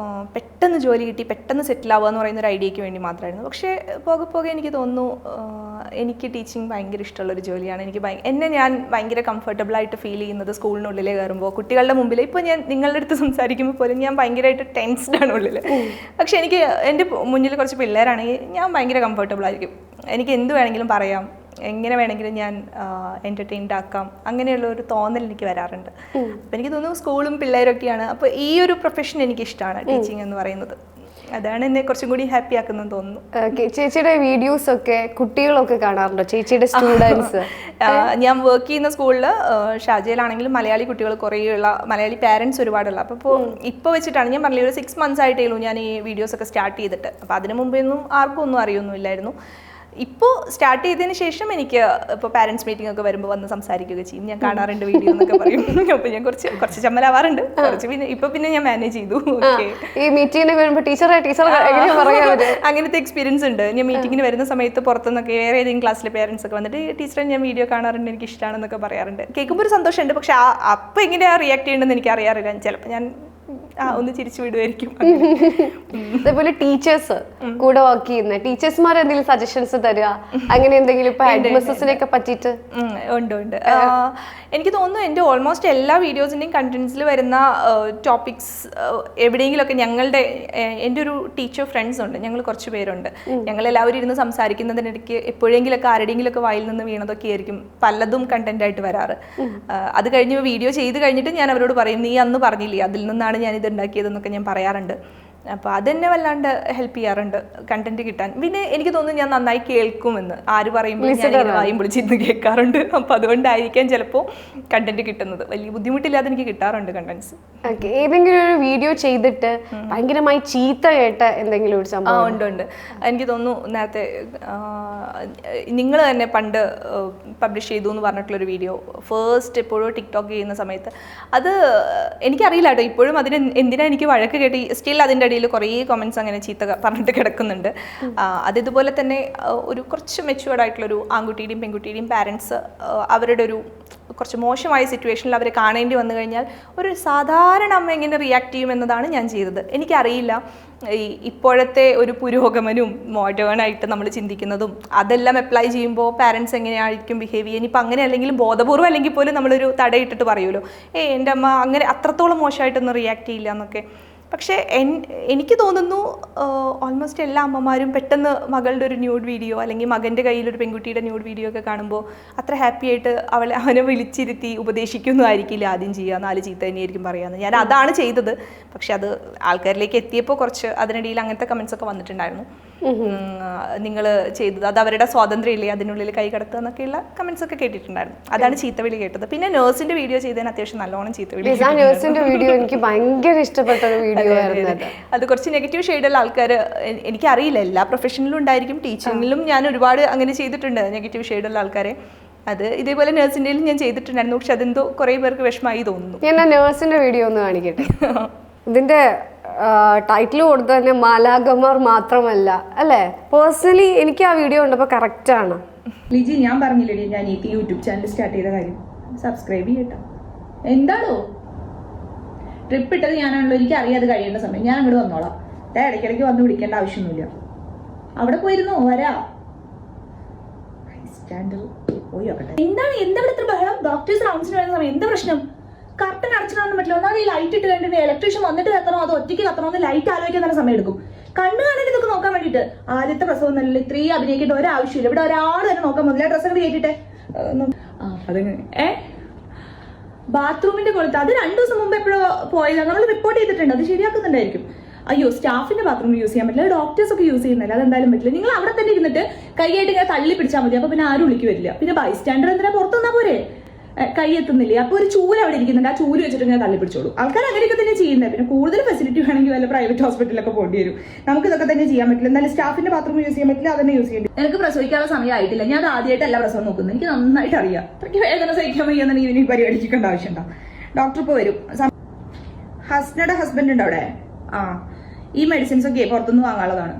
Speaker 1: പെട്ടെന്ന് ജോലി കിട്ടി പെട്ടെന്ന് സെറ്റിൽ ആവുക എന്ന് പറയുന്ന ഒരു ഐഡിയയ്ക്ക് വേണ്ടി മാത്രമായിരുന്നു. പക്ഷേ പോകെ പോകെ എനിക്ക് തോന്നുന്നു എനിക്ക് ടീച്ചിങ് ഭയങ്കര ഇഷ്ടമുള്ളൊരു ജോലിയാണ്. എനിക്ക് എന്നെ ഞാൻ ഭയങ്കര കംഫർട്ടബിളായിട്ട് ഫീൽ ചെയ്യുന്നത് സ്കൂളിനുള്ളിൽ കയറുമ്പോൾ കുട്ടികളുടെ മുമ്പിൽ. ഇപ്പോൾ ഞാൻ നിങ്ങളുടെ അടുത്ത് സംസാരിക്കുമ്പോൾ പോലും ഞാൻ ഭയങ്കരമായിട്ട് ടെൻസ്ഡാണ് ഉള്ളിൽ. പക്ഷേ എനിക്ക് എൻ്റെ മുന്നിൽ കുറച്ച് പിള്ളേരാണെങ്കിൽ ഞാൻ ഭയങ്കര കംഫർട്ടബിൾ ആയിരിക്കും. എനിക്ക് എന്ത് വേണമെങ്കിലും പറയാം, എങ്ങനെ വേണമെങ്കിലും ഞാൻ എൻ്റർടൈൻഡ് ആക്കാം, അങ്ങനെയുള്ള ഒരു തോന്നൽ എനിക്ക് വരാറുണ്ട്. അപ്പം എനിക്ക് തോന്നുന്നു സ്കൂളും പിള്ളേരൊക്കെയാണ്. അപ്പോൾ ഈ ഒരു പ്രൊഫഷൻ എനിക്ക് ഇഷ്ടമാണ്, ടീച്ചിങ് എന്ന് പറയുന്നത്. അതാണ് എന്നെ കുറച്ചും കൂടി ഹാപ്പി ആക്കുന്നതെന്ന് തോന്നുന്നു.
Speaker 2: ചേച്ചിയുടെ വീഡിയോസ് ഒക്കെ കുട്ടികളൊക്കെ കാണാറുണ്ടോ, ചേച്ചിയുടെ സ്റ്റുഡൻസ്?
Speaker 1: ഞാൻ വർക്ക് ചെയ്യുന്ന സ്കൂളിൽ ഷാജയിലാണെങ്കിലും മലയാളി കുട്ടികൾ കുറേയുള്ള, മലയാളി പാരൻസ് ഒരുപാടുള്ള. അപ്പോൾ ഇപ്പോൾ വെച്ചിട്ടാണ് ഞാൻ പറഞ്ഞില്ല, ഒരു 6 months ആയിട്ടേ ഉള്ളൂ ഞാൻ ഈ വീഡിയോസ് ഒക്കെ സ്റ്റാർട്ട് ചെയ്തിട്ട്. അപ്പോൾ അതിന് മുമ്പൊന്നും ആർക്കും ഒന്നും അറിയൊന്നുമില്ലായിരുന്നു. ഇപ്പോൾ സ്റ്റാർട്ട് ചെയ്തതിന് ശേഷം എനിക്ക് ഇപ്പോൾ പാരൻസ് മീറ്റിംഗ് ഒക്കെ വരുമ്പോൾ വന്ന് സംസാരിക്കുകയൊക്കെ ചെയ്യും. ഞാൻ കാണാറുണ്ട് വീഡിയോ എന്നൊക്കെ പറയും. അപ്പോൾ ഞാൻ കുറച്ച് ചമ്മലാവാറുണ്ട്, കുറച്ച് പിന്നെ ഞാൻ മാനേജ് ചെയ്തു.
Speaker 2: ഈ മീറ്റിങ്ങിന് വരുമ്പോൾ ടീച്ചർ
Speaker 1: അങ്ങനത്തെ എക്സ്പീരിയൻസ് ഉണ്ട്. ഞാൻ മീറ്റിങ്ങിന് വരുന്ന സമയത്ത് പുറത്തുനിന്നൊക്കെ വേറെ ഏതെങ്കിലും ക്ലാസ്സിലെ പേരൻസ് ഒക്കെ വന്നിട്ട് ടീച്ചറെ ഞാൻ വീഡിയോ കാണാറുണ്ട്, എനിക്ക് ഇഷ്ടമാണെന്നൊക്കെ പറയാറുണ്ട്. കേൾക്കുമ്പോൾ ഒരു സന്തോഷമുണ്ട്. പക്ഷെ അപ്പോൾ എങ്ങനെയാണ് റിയാക്ട് ചെയ്യേണ്ടതെന്ന് എനിക്ക് അറിയാറില്ല. ചിലപ്പോൾ ഞാൻ ഒന്ന് ചിരിച്ചു വിടുമായിരിക്കും.
Speaker 2: അതേപോലെ ടീച്ചേഴ്സ് കൂടെ വർക്ക് ചെയ്യുന്ന ടീച്ചേഴ്സ്മാർ എന്തെങ്കിലും സജഷൻസ് തരിക, അങ്ങനെ എന്തെങ്കിലും ഇപ്പൊ ഹെഡ്മിസ്ട്രസിനെയൊക്കെ പറ്റിയിട്ട്?
Speaker 1: ഉണ്ട്. എനിക്ക് തോന്നുന്നു എൻ്റെ ഓൾമോസ്റ്റ് എല്ലാ വീഡിയോസിൻ്റെയും കണ്ടന്റ്സിൽ വരുന്ന ടോപ്പിക്സ് എവിടെയെങ്കിലുമൊക്കെ എൻ്റെ ഒരു ടീച്ചർ ഫ്രണ്ട്സ് ഉണ്ട്, ഞങ്ങൾ കുറച്ച് പേരുണ്ട്. ഞങ്ങൾ എല്ലാവരും ഇരുന്ന് സംസാരിക്കുന്നതിനിടയ്ക്ക് എപ്പോഴെങ്കിലൊക്കെ ആരുടെയെങ്കിലൊക്കെ വായിൽ നിന്ന് വീണതൊക്കെ ആയിരിക്കും പലതും കണ്ടന്റായിട്ട് വരാറ്. അത് കഴിഞ്ഞ് വീഡിയോ ചെയ്ത് കഴിഞ്ഞിട്ട് ഞാൻ അവരോട് പറയും, നീ അന്ന് പറഞ്ഞില്ലേ അതിൽ നിന്നാണ് ഞാൻ ഇത് ഉണ്ടാക്കിയതെന്നൊക്കെ ഞാൻ പറയാറുണ്ട്. അപ്പോൾ അതെന്നെ വല്ലാണ്ട് ഹെൽപ്പ് ചെയ്യാറുണ്ട് കണ്ടന്റ് കിട്ടാൻ. പിന്നെ എനിക്ക് തോന്നുന്നു ഞാൻ നന്നായി കേൾക്കുമെന്ന്, ആര് പറയുമ്പോൾ ഞാൻ വായും പൊളിച്ചിരുന്ന് കേൾക്കാറുണ്ട്. അപ്പോൾ അതുകൊണ്ടായിരിക്കാം ചിലപ്പോൾ കണ്ടന്റ് കിട്ടുന്നത്. വലിയ ബുദ്ധിമുട്ടില്ലാതെ എനിക്ക് കിട്ടാറുണ്ട് കണ്ടന്റ്സ്.
Speaker 2: ഏതെങ്കിലും ഒരു വീഡിയോ ചെയ്തിട്ട് ഭയങ്കരമായി ചീത്ത കേട്ട എന്തെങ്കിലും ഒരു സംഭവം?
Speaker 1: ഉണ്ട്. എനിക്ക് തോന്നുന്നു നേരത്തെ നിങ്ങൾ തന്നെ പണ്ട് പബ്ലിഷ് ചെയ്തു എന്ന് പറഞ്ഞിട്ടുള്ളൊരു വീഡിയോ ഫസ്റ്റ് എപ്പോഴും ടിക്ടോക്ക് ചെയ്യുന്ന സമയത്ത്, അത് എനിക്കറിയില്ല കേട്ടോ ഇപ്പോഴും അതിന് എന്തിനാ എനിക്ക് വഴക്ക് കേട്ടി. സ്റ്റിൽ അതിൻ്റെ ഇടയിൽ കുറേ കമൻറ്റ്സ് അങ്ങനെ ചീത്ത പറഞ്ഞിട്ട് കിടക്കുന്നുണ്ട്. അതിതുപോലെ തന്നെ ഒരു കുറച്ച് മെച്യൂർഡ് ആയിട്ടുള്ളൊരു ആൺകുട്ടിയുടെയും പെൺകുട്ടിയുടെയും പാരൻസ് അവരുടെ ഒരു കുറച്ച് മോശമായ സിറ്റുവേഷനിൽ അവരെ കാണേണ്ടി വന്നു കഴിഞ്ഞാൽ ഒരു സാധാരണ അമ്മ എങ്ങനെ റിയാക്ട് ചെയ്യും എന്നതാണ് ഞാൻ ചെയ്തത്. എനിക്കറിയില്ല ഇപ്പോഴത്തെ ഒരു പുരോഗമനവും മോഡേണായിട്ട് നമ്മൾ ചിന്തിക്കുന്നതും അതെല്ലാം അപ്ലൈ ചെയ്യുമ്പോൾ പാരൻസ് എങ്ങനെയായിരിക്കും ബിഹേവ് ചെയ്യുക. ഇനിയിപ്പോൾ അങ്ങനെ അല്ലെങ്കിലും ബോധപൂർവ്വം അല്ലെങ്കിൽ പോലും നമ്മളൊരു തടയിട്ടിട്ട് പറയുമല്ലോ, എൻ്റെ അമ്മ അങ്ങനെ അത്രത്തോളം മോശമായിട്ടൊന്നും റിയാക്ട് ചെയ്യില്ല എന്നൊക്കെ. പക്ഷേ എനിക്ക് തോന്നുന്നു ഓൾമോസ്റ്റ് എല്ലാ അമ്മമാരും പെട്ടെന്ന് മകളുടെ ഒരു ന്യൂഡ് വീഡിയോ അല്ലെങ്കിൽ മകൻ്റെ കയ്യിലൊരു പെൺകുട്ടിയുടെ ന്യൂഡ് വീഡിയോ ഒക്കെ കാണുമ്പോൾ അത്ര ഹാപ്പി ആയിട്ട് അവനെ വിളിച്ചിരുത്തി ഉപദേശിക്കൊന്നും ആയിരിക്കില്ല ആദ്യം ചെയ്യുക, 4 ചീത്ത തന്നെയായിരിക്കും പറയാമെന്ന്. ഞാൻ അതാണ് ചെയ്തത്. പക്ഷെ അത് ആൾക്കാരിലേക്ക് എത്തിയപ്പോൾ കുറച്ച് അതിനിടയിൽ അങ്ങനത്തെ കമൻസ് ഒക്കെ വന്നിട്ടുണ്ടായിരുന്നു. നിങ്ങൾ ചെയ്തത് അത് അവരുടെ സ്വാതന്ത്ര്യമില്ലേ, അതിനുള്ളിൽ കൈ കടത്തുക എന്നൊക്കെയുള്ള കമന്റ്സ് ഒക്കെ കേട്ടിട്ടുണ്ടായിരുന്നു. അതാണ് ചീത്തവിളി കേട്ടത്. പിന്നെ നേഴ്സിന്റെ വീഡിയോ ചെയ്തതിന് അത്യാവശ്യം നല്ലോണം ചീത്തവിളി.
Speaker 2: നേഴ്സിന്റെ വീഡിയോ എനിക്ക് ഭയങ്കര ഇഷ്ടപ്പെട്ട ഒരു വീഡിയോ ആയിരുന്നു.
Speaker 1: അത് കുറച്ച് നെഗറ്റീവ് ഷെയ്ഡുള്ള ആൾക്കാർ, എനിക്കറിയില്ല എല്ലാ പ്രൊഫഷനിലും ഉണ്ടായിരിക്കും, ടീച്ചിങ്ങിലും ഞാൻ ഒരുപാട് അങ്ങനെ ചെയ്തിട്ടുണ്ട് നെഗറ്റീവ് ഷെയ്ഡുള്ള ആൾക്കാരെ. അത് ഇതേപോലെ നേഴ്സിൻ്റെയിലും ഞാൻ ചെയ്തിട്ടുണ്ടായിരുന്നു. പക്ഷെ അതെന്തോ കുറേ പേർക്ക് വിഷമമായി തോന്നുന്നു.
Speaker 2: ഞാൻ നേഴ്സിന്റെ വീഡിയോ ഒന്ന് കാണിക്കട്ടെ. ഇതിന്റെ ടൈറ്റിൽ കൊടുത്ത തന്നെ മാലാഖമാർ മാത്രമല്ല അല്ലേ? പേഴ്സണലി എനിക്ക് ആ വീഡിയോ കണ്ടപ്പോൾ കറക്റ്റ് ആണ്.
Speaker 3: ലിജി, ഞാൻ പറഞ്ഞില്ലേ ഞാൻ ഈ യൂട്യൂബ് ചാനൽ സ്റ്റാർട്ട് ചെയ്ത കാര്യം, സബ്സ്ക്രൈബ് ചെയ്യട്ടോ. എന്താണോ ട്രിപ്പ് ഇട്ടത് ഞാനാണല്ലോ, എനിക്ക് അറിയാതെ കഴിയേണ്ട സമയം ഞാൻ അങ്ങോട്ട് വന്നോളാം. ഇടയ്ക്കിടയ്ക്ക് വന്ന് വിളിക്കേണ്ട ആവശ്യമൊന്നുമില്ല. അവിടെ പോയിരുന്നോ വരാ പോയി നോക്കട്ടെ. എന്താണ് എന്താ ഇത്ര ബഹളം? ഡോക്ടേഴ്സ് റൗണ്ട്സിന് വരുന്ന സമയം എന്താ പ്രശ്നം? കറക്റ്റ് അടച്ചിടാൻ പറ്റില്ല. ഒന്നാമത് ഈ ലൈറ്റ് ഇട്ട് കണ്ടിട്ട് ഇലക്ട്രീഷ്യൻ വന്നിട്ട് കത്തണോ അതോ ഒറ്റയ്ക്ക് കത്തണോ എന്ന് ലൈറ്റ് ആലോചിക്കാൻ തന്നെ സമയം എടുക്കും. കണ്ണ് കാണാൻ ഇതൊക്കെ നോക്കാൻ വേണ്ടിയിട്ട്. ആദ്യത്തെ പ്രസവം നല്ല ഇത്രയും അഭിനയിക്കേണ്ട ഒരാവശ്യമില്ല. ഇവിടെ ഒരാൾ തന്നെ നോക്കാൻ പറ്റില്ല. ഡ്രസ്സ് അങ്ങോട്ട് കേട്ടിട്ടെ ബാത്റൂമിന്റെ കൊളുത്ത് അത് 2 ദിവസം മുമ്പ് എപ്പോഴോ പോയതാണ്. നമ്മൾ റിപ്പോർട്ട് ചെയ്തിട്ടുണ്ട്, അത് ശരിയാക്കുന്നുണ്ടായിരിക്കും. അയ്യോ, സ്റ്റാഫിന്റെ ബാത്റൂം യൂസ് ചെയ്യാൻ പറ്റില്ല, ഡോക്ടേഴ്സ് ഒക്കെ യൂസ് ചെയ്യുന്നില്ല, അതെന്തായാലും പറ്റില്ല. നിങ്ങൾ അവിടെ തന്നെ ഇരുന്നിട്ട് കൈയായിട്ട് ഇങ്ങനെ തള്ളി പിടിച്ചാൽ മതി. അപ്പൊ പിന്നെ ആരും വിളിക്ക് വരില്ല. പിന്നെ ബൈസ്റ്റാൻഡർ എന്തിനാ പുറത്തു വന്നാൽ പോരെ? കൈ എത്തുന്നില്ലേ? അപ്പോൾ ഒരു ചൂല് അവിടെ ഇരിക്കുന്നുണ്ട്, ആ ചൂല് വെച്ചിട്ട് ഇങ്ങനെ തള്ളി പിടിച്ചോളൂ. ആൾക്കാർ അങ്ങനെയൊക്കെ തന്നെ ചെയ്യുന്നത്. പിന്നെ കൂടുതൽ ഫെസിലിറ്റി വേണമെങ്കിൽ വല്ല പ്രൈവറ്റ് ഹോസ്പിറ്റലിലൊക്കെ പോകേണ്ടി വരും. നമുക്ക് ഇതൊക്കെ തന്നെ ചെയ്യാൻ പറ്റില്ല. എന്നാലും സ്റ്റാഫിന്റെ ബാത്റൂം യൂസ് ചെയ്യാൻ പറ്റില്ല, അതന്നെ യൂസ് ചെയ്യേണ്ടി. എനിക്ക് പ്രസവിക്കാനുള്ള സമയമായിട്ടില്ല. ഞാൻ ആദ്യമായിട്ടല്ല പ്രസവം നോക്കുന്നത്. എനിക്ക് നന്നായിട്ട് അറിയാം. അത്രയ്ക്ക് വേദന സഹിക്കാൻ വയ്യാന്നുണ്ടെങ്കിൽ ഇനി പരിപാടിക്കേണ്ട ആവശ്യമുണ്ടോ? ഡോക്ടർ ഇപ്പോൾ വരും. ഹസ്നയുടെ ഹസ്ബൻഡ് ഉണ്ട് അവിടെ. ഈ മെഡിസിൻസ് ഒക്കെ പുറത്തുനിന്ന് വാങ്ങാനുള്ളതാണ്.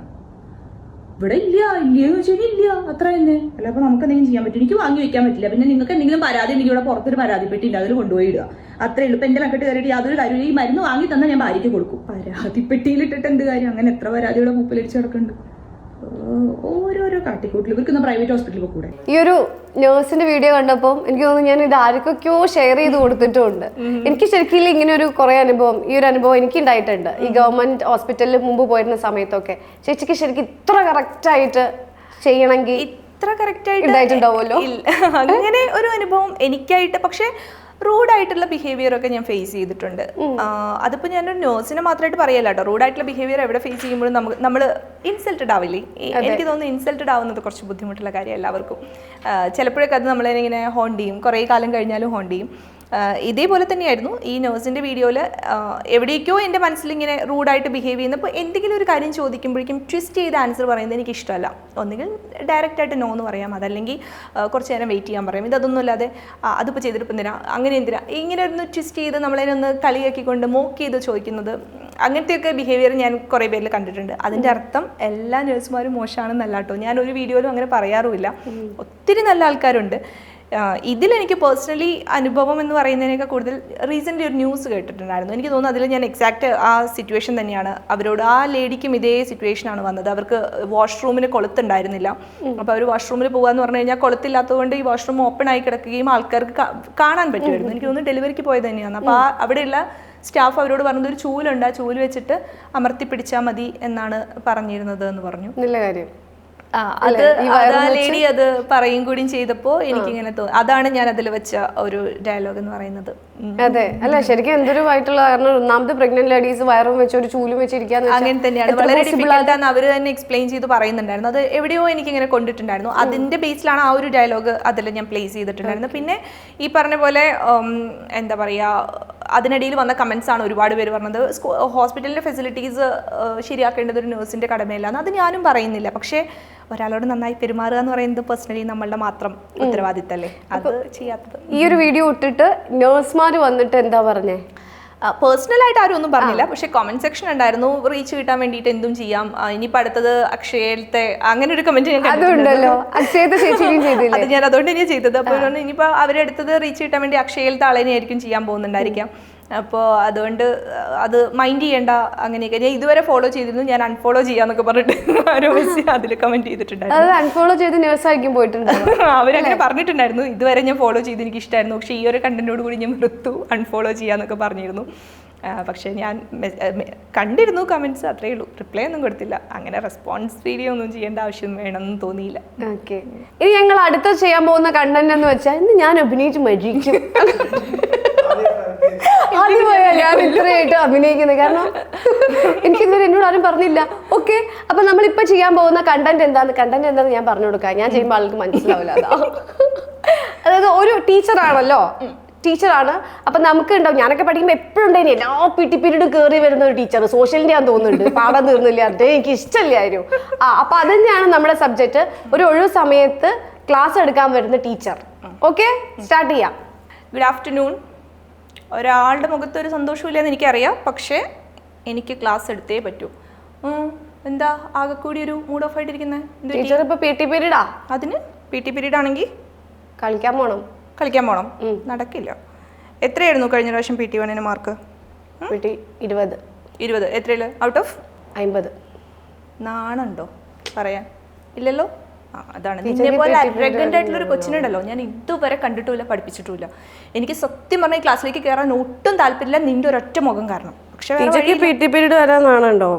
Speaker 3: ഇവിടെ ഇല്ലെന്ന് വെച്ചാൽ ഇല്ല, അത്ര തന്നെ. അല്ല, അപ്പൊ നമുക്ക് എന്തെങ്കിലും ചെയ്യാൻ പറ്റും? എനിക്ക് വാങ്ങി വെക്കാൻ പറ്റില്ല. പിന്നെ നിങ്ങൾക്ക് എന്തെങ്കിലും പരാതി ഉണ്ടെങ്കിൽ ഇവിടെ പുറത്തൊരു പരാതി പെട്ടില്ല, അതിൽ കൊണ്ടുപോയി ഇടുക. അത്രേ ഉള്ളൂ. ഇപ്പൊ എന്റെ മെക്കെട്ട് കയറിയിട്ട് യാതൊരു കാര്യമില്ല. ഈ മരുന്ന് വാങ്ങി തന്നാൽ ഞാൻ ഭാര്യയ്ക്ക് കൊടുക്കും. പരാതിപ്പെട്ടിയിലിട്ടിട്ട് എന്ത് കാര്യം? അങ്ങനെ എത്ര പരാതിയുടെ മുപ്പിലടിച്ച് കിടക്കുന്നുണ്ട്. ഓരോരോ കാട്ടിക്കൂട്ടിൽ ഇവർക്ക് പ്രൈവറ്റ് ഹോസ്പിറ്റലിൽ കൂടെ.
Speaker 2: ഈ ഒരു നേഴ്സിന്റെ വീഡിയോ കണ്ടപ്പോൾ എനിക്ക് തോന്നുന്നു ഞാൻ ഇത് ആർക്കൊക്കെയോ ഷെയർ ചെയ്ത് കൊടുത്തിട്ടുണ്ട്. എനിക്ക് ശരിക്കും ഇങ്ങനെ ഒരു കുറെ അനുഭവം, ഈ ഒരു അനുഭവം എനിക്ക് ഉണ്ടായിട്ടുണ്ട്. ഈ ഗവൺമെന്റ് ഹോസ്പിറ്റലിൽ മുമ്പ് പോയിരുന്ന സമയത്തൊക്കെ ചേച്ചിക്ക് ശരിക്കും ഇത്ര കറക്റ്റ് ആയിട്ട് ചെയ്യണമെങ്കിൽ
Speaker 1: ഇത്ര കറക്റ്റ് ആയിട്ട്
Speaker 2: ഉണ്ടായിട്ടുണ്ടാവുമല്ലോ.
Speaker 1: അങ്ങനെ ഒരു അനുഭവം എനിക്കായിട്ട്, പക്ഷെ റൂഡായിട്ടുള്ള ബിഹേവിയർ ഒക്കെ ഞാൻ ഫേസ് ചെയ്തിട്ടുണ്ട്. അതിപ്പോൾ ഞാനൊരു നേഴ്സിനെ മാത്രമായിട്ട് പറയല്ല കേട്ടോ. റൂഡായിട്ടുള്ള ബിഹേവിയർ എവിടെ ഫേസ് ചെയ്യുമ്പോഴും നമ്മൾ ഇൻസൾട്ടഡ് ആവില്ലേ? എനിക്ക് തോന്നുന്നു ഇൻസൾട്ടഡ് ആവുന്നത് കുറച്ച് ബുദ്ധിമുട്ടുള്ള കാര്യം എല്ലാവർക്കും. ചിലപ്പോഴൊക്കെ അത് നമ്മളതിനെ ഹോണ്ട് ചെയ്യും, കുറേ കാലം കഴിഞ്ഞാലും ഹോണ്ട് ചെയ്യും. ഇതേപോലെ തന്നെയായിരുന്നു ഈ നേഴ്സിൻ്റെ വീഡിയോയിൽ. എവിടേക്കോ എൻ്റെ മനസ്സിലിങ്ങനെ റൂഡായിട്ട് ബിഹേവ് ചെയ്യുന്നപ്പോൾ എന്തെങ്കിലും ഒരു കാര്യം ചോദിക്കുമ്പോഴേക്കും ട്വിസ്റ്റ് ചെയ്ത് ആൻസർ പറയുന്നത് എനിക്ക് ഇഷ്ടമല്ല. ഒന്നുകിൽ ഡയറക്റ്റായിട്ട് നോ എന്ന് പറയാം, അതല്ലെങ്കിൽ കുറച്ച് നേരം വെയിറ്റ് ചെയ്യാൻ പറയാം. ഇതൊന്നും അല്ലാതെ അതിപ്പോൾ ചെയ്തിട്ട് എന്തിനാ, അങ്ങനെ എന്തിനാ, ഇങ്ങനെ ഒന്ന് ട്വിസ്റ്റ് ചെയ്ത് നമ്മളതിനൊന്ന് കളിയാക്കിക്കൊണ്ട് മോക്ക് ചെയ്ത് ചോദിക്കുന്നത്, അങ്ങനത്തെയൊക്കെ ബിഹേവിയർ ഞാൻ കുറേ പേരിൽ കണ്ടിട്ടുണ്ട്. അതിൻ്റെ അർത്ഥം എല്ലാ നേഴ്സുമാരും മോശമാണെന്നല്ല കേട്ടോ. ഞാൻ ഒരു വീഡിയോയിലും അങ്ങനെ പറയാറുമില്ല. ഒത്തിരി നല്ല ആൾക്കാരുണ്ട്. ഇതിലെനിക്ക് പേഴ്സണലി അനുഭവം എന്ന് പറയുന്നതിനേക്കാൾ കൂടുതൽ റീസെൻ്റ്ലി ഒരു ന്യൂസ് കേട്ടിട്ടുണ്ടായിരുന്നു. എനിക്ക് തോന്നുന്നു അതിൽ ഞാൻ എക്സാക്റ്റ് ആ സിറ്റുവേഷൻ തന്നെയാണ് അവരോട്, ആ ലേഡിക്കും ഇതേ സിറ്റുവേഷനാണ് വന്നത്. അവർക്ക് വാഷ്റൂമിന് കൊളുത്തുണ്ടായിരുന്നില്ല. അപ്പോൾ അവർ വാഷ്റൂമിൽ പോകാമെന്ന് പറഞ്ഞു കഴിഞ്ഞാൽ കൊളുത്തില്ലാത്തതുകൊണ്ട് ഈ വാഷ്റൂം ഓപ്പൺ ആയി കിടക്കുകയും ആൾക്കാർക്ക് കാണാൻ പറ്റുമായിരുന്നു. എനിക്ക് തോന്നുന്നു ഡെലിവറിക്ക് പോയത് തന്നെയാണ്. അപ്പോൾ അവിടെയുള്ള സ്റ്റാഫ് അവരോട് പറഞ്ഞത് ഒരു ചൂലുണ്ട്, ആ ചൂല് വെച്ചിട്ട് അമർത്തി പിടിച്ചാൽ മതി എന്നാണ് പറഞ്ഞിരുന്നത് എന്ന് പറഞ്ഞു.
Speaker 2: നല്ല കാര്യം.
Speaker 1: അത് ലേഡി അത് പറയും കൂടിയും ചെയ്തപ്പോൾ എനിക്കിങ്ങനെ തോന്നി. അതാണ് ഞാൻ അതിൽ വെച്ച ഒരു ഡയലോഗ് എന്ന് പറയുന്നത്.
Speaker 2: അതെ, അല്ല ശരിക്കും എന്തൊരു ആയിട്ടുള്ള കാരണം ഒന്നാമത് പ്രഗ്നന്റ് ലേഡീസ് വയറും വെച്ച് ഒരു ചൂലും വെച്ചിരിക്കാന്ന്
Speaker 1: അങ്ങനെ തന്നെയാണ്. വളരെ ഡിഫിക്കൽട്ടാന്ന് അവർ തന്നെ എക്സ്പ്ലെയിൻ ചെയ്ത് പറയുന്നുണ്ടായിരുന്നു. അത് എവിടെയോ എനിക്കിങ്ങനെ കൊണ്ടിട്ടുണ്ടായിരുന്നു. അതിന്റെ ബേസിലാണ് ആ ഒരു ഡയലോഗ് അതിൽ ഞാൻ പ്ലേസ് ചെയ്തിട്ടുണ്ടായിരുന്നു. പിന്നെ ഈ പറഞ്ഞ പോലെ എന്താ പറയാ, അതിനിടയിൽ വന്ന കമന്റ്സ് ആണ് ഒരുപാട് പേര് പറഞ്ഞത് ഹോസ്പിറ്റലിന്റെ ഫെസിലിറ്റീസ് ശരിയാക്കേണ്ടത് ഒരു നഴ്സിന്റെ കടമയില്ല. അത് ഞാനും പറയുന്നില്ല. പക്ഷേ ഒരാളോട് നന്നായി പെരുമാറുക എന്ന് പറയുന്നത് പേഴ്സണലി നമ്മളുടെ മാത്രം ഉത്തരവാദിത്തല്ലേ, അത് ചെയ്യാത്തത്.
Speaker 2: ഈ ഒരു വീഡിയോ ഇട്ടിട്ട് നേഴ്സുമാർ വന്നിട്ട് എന്താ പറഞ്ഞേ?
Speaker 1: പേഴ്സണലായിട്ട് ആരും ഒന്നും പറഞ്ഞില്ല. പക്ഷെ കമന്റ് സെക്ഷൻ ഉണ്ടായിരുന്നു, റീച്ച് കിട്ടാൻ വേണ്ടിയിട്ട് എന്തും ചെയ്യാം, ഇനിയിപ്പോൾ അടുത്തത് അക്ഷയത്തെ അങ്ങനെ ഒരു കമന്റ് ഞാൻ
Speaker 2: അതുണ്ടല്ലോ.
Speaker 1: അത് ഞാൻ അതുകൊണ്ട് തന്നെയാണ് ചെയ്തത്. അപ്പോൾ ഇനിയിപ്പോൾ അവരെടുത്തത് റീച്ച് കിട്ടാൻ വേണ്ടി അക്ഷയയിലത്തെ ആളെന്നെ ആയിരിക്കും ചെയ്യാൻ പോകുന്നുണ്ടായിരിക്കാം. അപ്പോൾ അതുകൊണ്ട് അത് മൈൻഡ് ചെയ്യേണ്ട അങ്ങനെയൊക്കെ. ഞാൻ ഇതുവരെ ഫോളോ ചെയ്തിരുന്നു, ഞാൻ അൺഫോളോ ചെയ്യാന്നൊക്കെ പറഞ്ഞിട്ട് ആരോ അതിൽ കമന്റ് ചെയ്തിട്ടുണ്ടായിരുന്നു.
Speaker 2: അൺഫോളോ ചെയ്ത് നേഴ്സായിരിക്കും പോയിട്ടുണ്ട്.
Speaker 1: അവരങ്ങനെ പറഞ്ഞിട്ടുണ്ടായിരുന്നു, ഇതുവരെ ഞാൻ ഫോളോ ചെയ്ത് എനിക്ക് ഇഷ്ടമായിരുന്നു, പക്ഷേ ഈ ഒരു കണ്ടന്റോട് കൂടി ഞാൻ നിർത്തും, അൺഫോളോ ചെയ്യാന്നൊക്കെ പറഞ്ഞിരുന്നു. പക്ഷേ ഞാൻ കണ്ടിരുന്നു കമന്റ്സ്, അത്രേ ഉള്ളൂ. റിപ്ലൈ ഒന്നും കൊടുത്തില്ല. അങ്ങനെ റെസ്പോൺസ് വീഡിയോ ഒന്നും ചെയ്യേണ്ട ആവശ്യം വേണമെന്ന് തോന്നിയില്ല.
Speaker 2: ഓക്കെ, ഇനി ഞങ്ങൾ അടുത്ത ചെയ്യാൻ പോകുന്ന കണ്ടന്റ് എന്ന് വെച്ചാൽ ഇന്ന് ഞാൻ അഭിനയിച്ച് മരിക്കും. ആദ്യമായാ ഞാൻ ഇത്രയായിട്ട് അഭിനയിക്കുന്നത്, കാരണം എനിക്കിതുവരെ എന്നോട് ആരും പറഞ്ഞില്ല. ഓക്കെ, അപ്പൊ നമ്മളിപ്പോ ചെയ്യാൻ പോകുന്ന കണ്ടന്റ് എന്താന്ന് ഞാൻ പറഞ്ഞു കൊടുക്കാം. ഞാൻ ചെയ്യുമ്പോൾ ആൾക്ക് മനസ്സിലാവില്ല. അതായത് ഒരു ടീച്ചറാണല്ലോ, ടീച്ചറാണ്. അപ്പൊ നമുക്ക് ഉണ്ടാവും, ഞാനൊക്കെ പഠിക്കുമ്പോൾ എപ്പോഴും ഉണ്ടായിരുന്നു എല്ലാ പിടി പീരീഡ് കയറി വരുന്ന ഒരു ടീച്ചർ. സോഷ്യലിന്റെ ഞാൻ തോന്നുന്നുണ്ട്, പാഠം തീർന്നില്ല, അതേ എനിക്ക് ഇഷ്ടമില്ലായിരുന്നു. അപ്പൊ അത് തന്നെയാണ് നമ്മുടെ സബ്ജക്റ്റ്. ഒരു ഒഴിവ് സമയത്ത് ക്ലാസ് എടുക്കാൻ വരുന്ന ടീച്ചർ. ഓക്കെ, സ്റ്റാർട്ട് ചെയ്യാം.
Speaker 1: Good afternoon. ഒരാളുടെ മുഖത്ത് ഒരു സന്തോഷമില്ലെന്ന് എനിക്കറിയാം, പക്ഷേ എനിക്ക് ക്ലാസ് എടുത്തേ പറ്റൂ. എന്താ ആകെ കൂടി ഒരു മൂഡ് ഓഫ് ആയിട്ടിരിക്കുന്നത്?
Speaker 2: ടീച്ചർ ഇപ്പൊ പി ടി പീരീഡാ.
Speaker 1: അതിന് പി ടി പീരീഡ് ആണെങ്കിൽ
Speaker 2: കളിക്കാൻ പോണം.
Speaker 1: നടക്കില്ല. എത്രയായിരുന്നു കഴിഞ്ഞ പ്രാവശ്യം പി ടി 1 മാർക്ക്?
Speaker 2: 20.
Speaker 1: എത്രയില് ഔട്ട് ഓഫ്
Speaker 2: 50?
Speaker 1: നാണുണ്ടോ പറയാൻ? ഇല്ലല്ലോ. അതാണ് നിന്നെ പോലെ അരഗന്റ് ആയിട്ടുള്ള ഒരു കൊച്ചിനുണ്ടല്ലോ, ഞാൻ ഇതുവരെ കണ്ടിട്ടുമില്ല, പഠിപ്പിച്ചിട്ടുമില്ല. എനിക്ക് സത്യം പറഞ്ഞ ഈ ക്ലാസ്സിലേക്ക് കയറാൻ ഒട്ടും താല്പര്യമില്ല, നിന്റെ ഒരൊറ്റ മുഖം കാരണം. പക്ഷെ
Speaker 2: പി ടി പീരീഡ് വരാനാണോ?